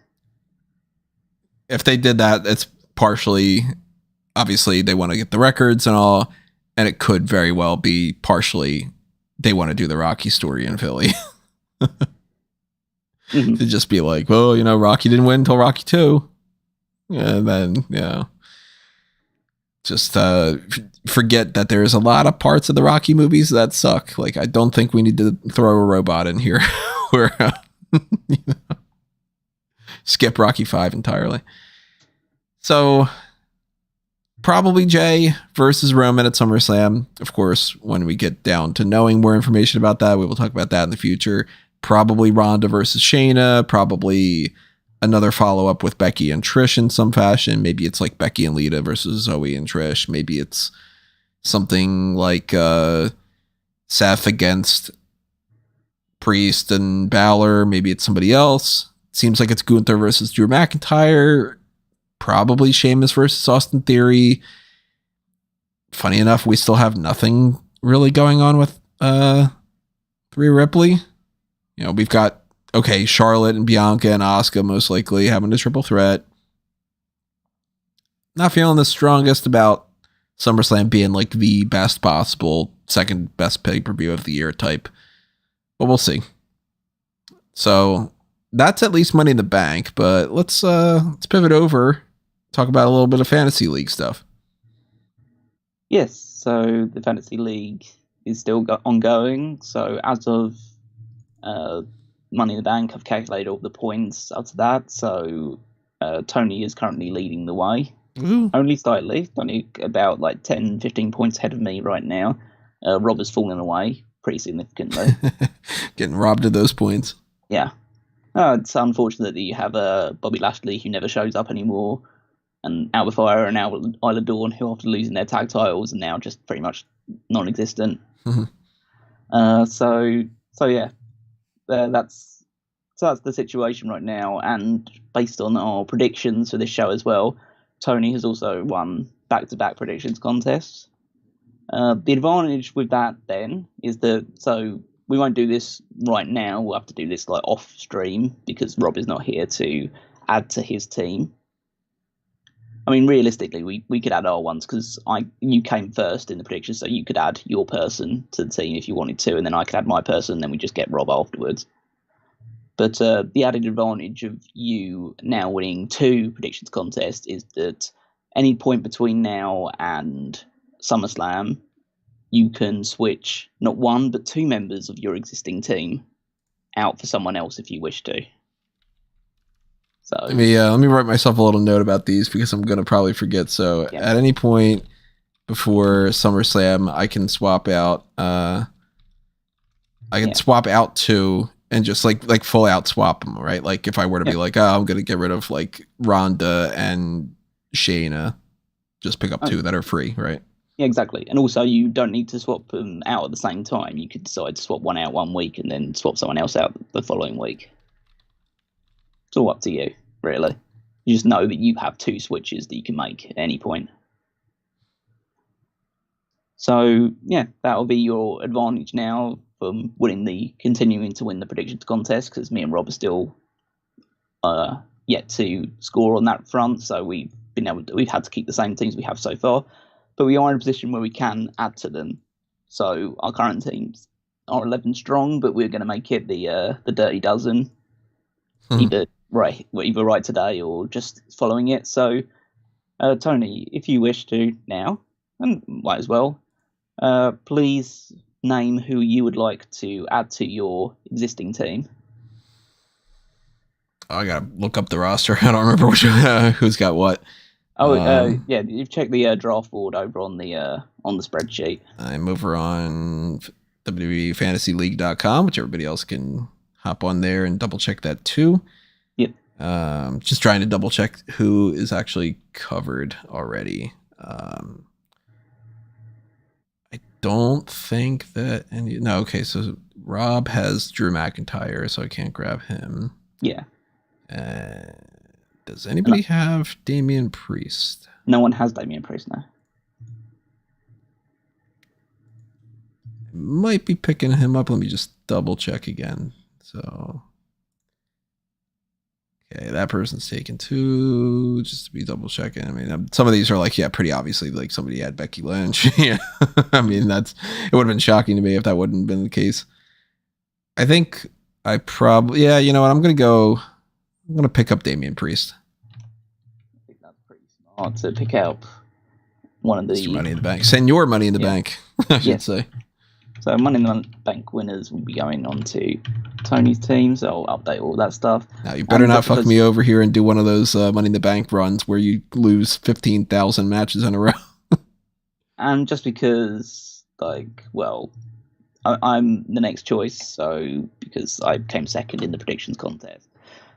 if they did that, it's partially, obviously they want to get the records and all, and it could very well be partially they want to do the Rocky story in Philly. To just be like, well, Rocky didn't win until Rocky 2. And then, just forget that there's a lot of parts of the Rocky movies that suck. Like, I don't think we need to throw a robot in here or skip Rocky 5 entirely. So, probably Jay versus Roman at SummerSlam. Of course, when we get down to knowing more information about that, we will talk about that in the future. Probably Ronda versus Shayna. Probably another follow-up with Becky and Trish in some fashion. Maybe it's like Becky and Lita versus Zoey and Trish. Maybe it's something like Seth against Priest and Balor. Maybe it's somebody else. Seems like it's Gunther versus Drew McIntyre. Probably Sheamus versus Austin Theory. Funny enough, we still have nothing really going on with Rhea Ripley. We've got Charlotte and Bianca and Asuka most likely having a triple threat. Not feeling the strongest about SummerSlam being like the best possible, second best pay-per-view of the year type. But we'll see. So that's at least Money in the Bank, but let's pivot over, talk about a little bit of Fantasy League stuff. Yes, so the Fantasy League is still ongoing. So as of Money in the Bank, I've calculated all the points up to that. So Tony is currently leading the way. Ooh. Only slightly. Only about 10, 15 points ahead of me right now. Rob has fallen away pretty significantly. Getting robbed of those points. Yeah. It's unfortunate that you have Bobby Lashley who never shows up anymore, and Alba Fire and Isla Dawn, who after losing their tag titles are now just pretty much non-existent. So yeah. That's the situation right now, and based on our predictions for this show as well, Tony has also won back-to-back predictions contests. The advantage with that then is so we won't do this right now. We'll have to do this off stream because Rob is not here to add to his team. I mean, realistically, we could add our ones because you came first in the predictions, so you could add your person to the team if you wanted to, and then I could add my person, and then we just get Rob afterwards. But the added advantage of you now winning 2 predictions contests is that any point between now and SummerSlam, you can switch not 1 but 2 members of your existing team out for someone else if you wish to. So let me write myself a little note about these because I'm gonna probably forget. So at any point before SummerSlam, I can swap out. Swap out 2 and just like full out swap them, right? Like if I were to be like, I'm gonna get rid of like Ronda and Shayna, just pick up 2 that are free, right? Yeah, exactly. And also, you don't need to swap them out at the same time. You could decide to swap one out one week and then swap someone else out the following week. It's all up to you, really. You just know that you have 2 switches that you can make at any point. So, yeah, that'll be your advantage now from continuing to win the predictions contest, because me and Rob are still yet to score on that front. So we've had to keep the same teams we have so far, but we are in a position where we can add to them. So our current teams are 11 strong, but we're going to make it the Dirty Dozen, either right today or just following it. So, Tony, if you wish to now, and might as well, please name who you would like to add to your existing team. I gotta look up the roster. I don't remember who's got what. Yeah, you've checked the draft board over on the spreadsheet. I'm over on WWEFantasyLeague.com, which everybody else can hop on there and double check that too. Just trying to double check who is actually covered already. I don't think that any. No, okay. So Rob has Drew McIntyre, so I can't grab him. Yeah. Does anybody have Damian Priest? No one has Damian Priest now. Might be picking him up. Let me just double check again. So, okay, that person's taken 2. Just to be double checking. I mean, some of these are like, yeah, pretty obviously like somebody had Becky Lynch. Yeah, I mean it would have been shocking to me if that wouldn't have been the case. I think I probably, yeah, you know what? I'm gonna pick up Damian Priest. I think that's pretty smart to pick up one of the Money in the Bank. Send your Money in the Bank, I should say. So Money in the Bank winners will be going on to Tony's team, so I'll update all that stuff. Now, you better not fuck me over here and do one of those Money in the Bank runs where you lose 15,000 matches in a row. And just because, like, well, I'm the next choice, so because I came second in the predictions contest.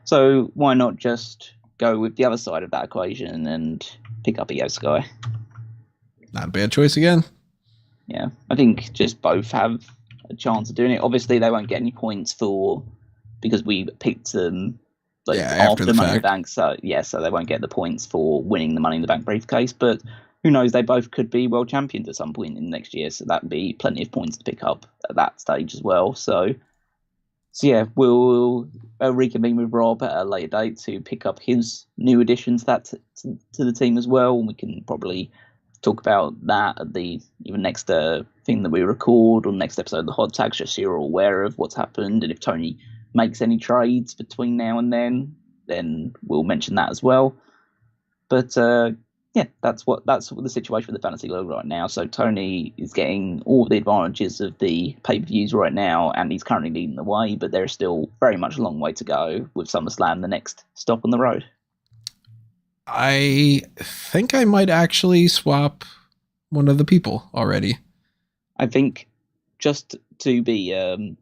So why not just go with the other side of that equation and pick up Io Sky? Not a bad choice again. Yeah, I think just both have a chance of doing it. Obviously, they won't get any points because we picked them after the Money in the Bank. So so they won't get the points for winning the Money in the Bank briefcase. But who knows? They both could be world champions at some point in the next year. So that'd be plenty of points to pick up at that stage as well. So yeah, we'll reconvene with Rob at a later date to pick up his new additions to the team as well. And we can probably talk about that at the even next thing that we record or next episode of the Hot Tags, just so you're all aware of what's happened. And if Tony makes any trades between now and then we'll mention that as well. But that's the situation with the Fantasy League right now. So Tony is getting all the advantages of the pay-per-views right now, and he's currently leading the way, but there's still very much a long way to go with SummerSlam, the next stop on the road. I think I might actually swap one of the people already. I think just to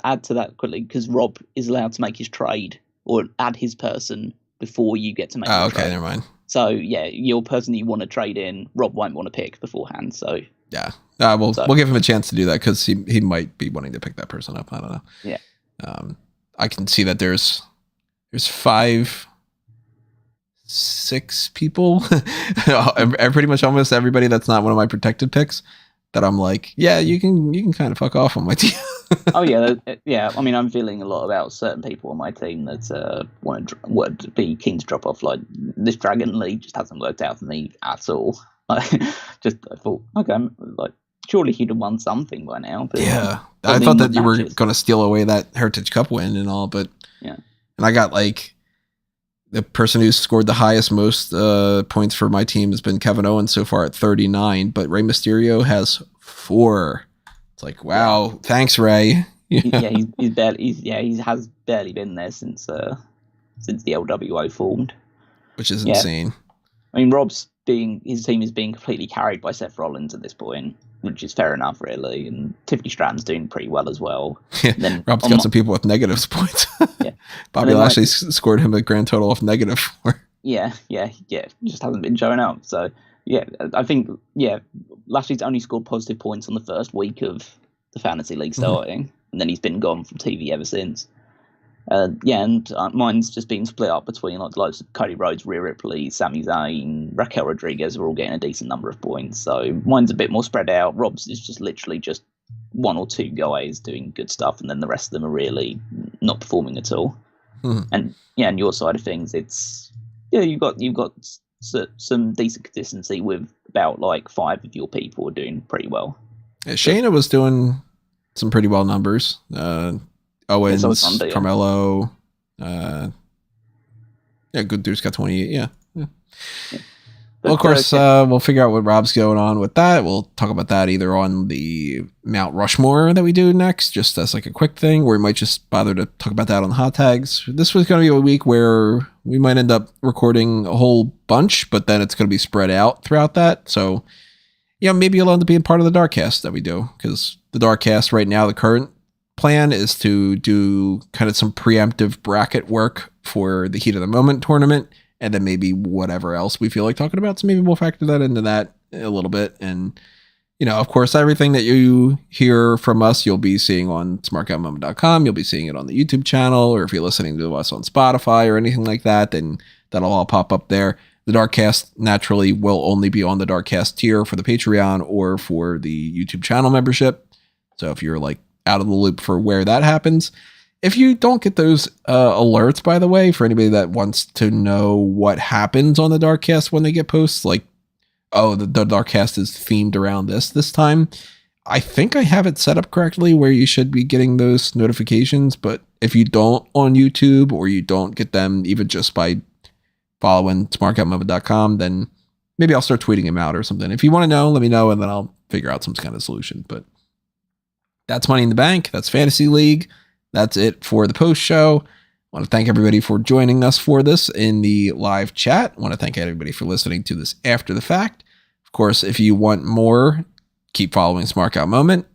add to that quickly, because Rob is allowed to make his trade or add his person before you get to make your trade. Never mind. So, yeah, your person that you want to trade in, Rob won't want to pick beforehand. So, yeah, we'll give him a chance to do that because he might be wanting to pick that person up. I don't know. Yeah. I can see that there's 6 people, pretty much almost everybody that's not one of my protected picks, that I'm like, yeah, you can kind of fuck off on my team. Oh yeah. I mean, I'm feeling a lot about certain people on my team that would be keen to drop off. Like this Dragon League just hasn't worked out for me at all. I thought, okay, like surely he'd have won something by now. But yeah, I thought that you were going to steal away that Heritage Cup win and all, but yeah, and I got like. The person who's scored the highest most points for my team has been Kevin Owens so far at 39, but Rey Mysterio has 4. It's like, wow, thanks, Rey. He has barely been there since the LWO formed, which is insane. I mean, his team is being completely carried by Seth Rollins at this point, which is fair enough, really. And Tiffany Stratton's doing pretty well as well. Yeah, Rob's got some people with negative points. Yeah, Bobby Lashley scored him a grand total of -4. Yeah, just hasn't been showing up. So yeah, I think Lashley's only scored positive points on the first week of the Fantasy League starting, and then he's been gone from TV ever since. Mine's just been split up between like the likes of Cody Rhodes, Rhea Ripley, Sami Zayn, Raquel Rodriguez are all getting a decent number of points. So mine's a bit more spread out. Rob's is just literally just 1 or 2 guys doing good stuff, and then the rest of them are really not performing at all. And and your side of things, it's you've got some decent consistency with about like 5 of your people are doing pretty well. Yeah, Shayna was doing some pretty well numbers. Owens, Carmelo, Good Dude's got 28. Yeah. Well, of course, we'll figure out what Rob's going on with that. We'll talk about that either on the Mount Rushmore that we do next, just as like a quick thing, or we might just bother to talk about that on the Hot Tags. This was going to be a week where we might end up recording a whole bunch, but then it's going to be spread out throughout that. So, maybe you'll end up being part of the Darkcast that we do, because the Darkcast right now, the current plan is to do kind of some preemptive bracket work for the Heat of the Moment tournament, and then maybe whatever else we feel like talking about. So maybe we'll factor that into that a little bit. And, you know, of course, everything that you hear from us, you'll be seeing on smarkoutmoment.com. You'll be seeing it on the YouTube channel, or if you're listening to us on Spotify or anything like that, then that'll all pop up there. The Darkcast naturally will only be on the Darkcast tier for the Patreon or for the YouTube channel membership. So if you're like out of the loop for where that happens, if you don't get those alerts, by the way, for anybody that wants to know what happens on the Darkcast when they get posts, like, oh, the Darkcast is themed around this time, I think I have it set up correctly where you should be getting those notifications. But if you don't on YouTube, or you don't get them even just by following smarkoutmoment.com, then maybe I'll start tweeting them out or something. If you want to know, let me know, and then I'll figure out some kind of solution. But that's Money in the Bank. That's Fantasy League. That's it for the post show. I want to thank everybody for joining us for this in the live chat. I want to thank everybody for listening to this after the fact. Of course, if you want more, keep following Smark Out Moment.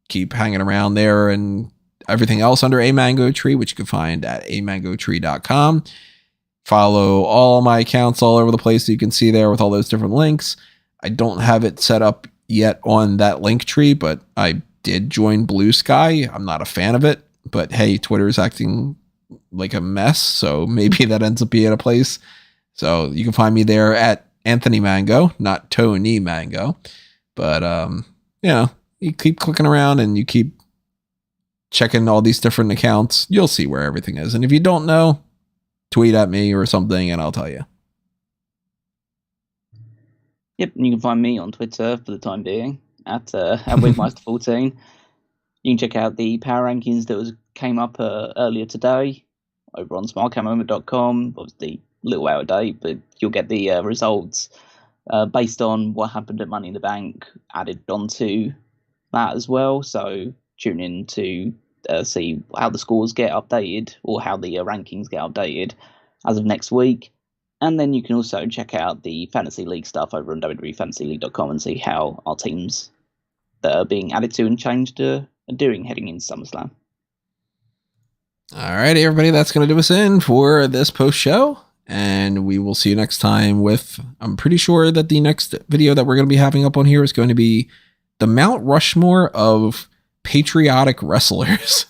Keep hanging around there and everything else under A Mango Tree, which you can find at amangotree.com. Follow all my accounts all over the place that you can see there with all those different links. I don't have it set up yet on that link tree, but I did join Blue Sky. I'm not a fan of it, but hey, Twitter's acting like a mess, so maybe that ends up being a place. So you can find me there at Anthony Mango, not Tony Mango. But you know, you keep clicking around and you keep checking all these different accounts, you'll see where everything is. And if you don't know, tweet at me or something and I'll tell you. Yep, and you can find me on Twitter for the time being at Wigmeister14. You can check out the power rankings that came up earlier today over on smarkoutmoment.com. Obviously, a little out of date, but you'll get the results based on what happened at Money in the Bank added onto that as well. So tune in to see how the scores get updated, or how the rankings get updated as of next week. And then you can also check out the Fantasy League stuff over on wwefantasyleague.com and see how our teams that are being added to and changed are doing heading into SummerSlam. All right, everybody, that's going to do us in for this post show. And we will see you next time with, I'm pretty sure that the next video that we're going to be having up on here is going to be the Mount Rushmore of patriotic wrestlers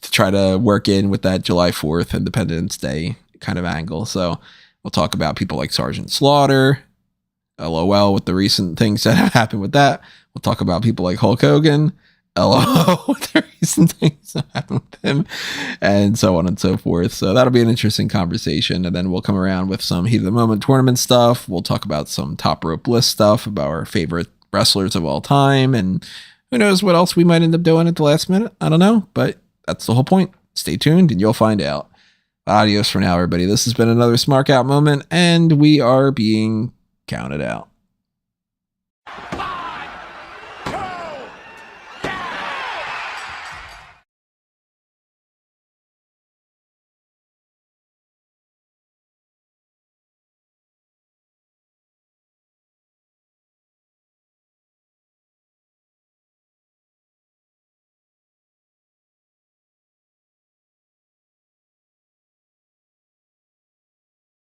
to try to work in with that July 4th Independence Day kind of angle. So we'll talk about people like Sergeant Slaughter, LOL with the recent things that have happened with that. We'll talk about people like Hulk Hogan, LOL with the recent things that happened with him, and so on and so forth. So that'll be an interesting conversation. And then we'll come around with some Heat of the Moment tournament stuff. We'll talk about some Top Rope list stuff about our favorite wrestlers of all time. And who knows what else we might end up doing at the last minute. I don't know, but that's the whole point. Stay tuned and you'll find out. Adios for now, everybody. This has been another Smark Out Moment, and we are being counted out.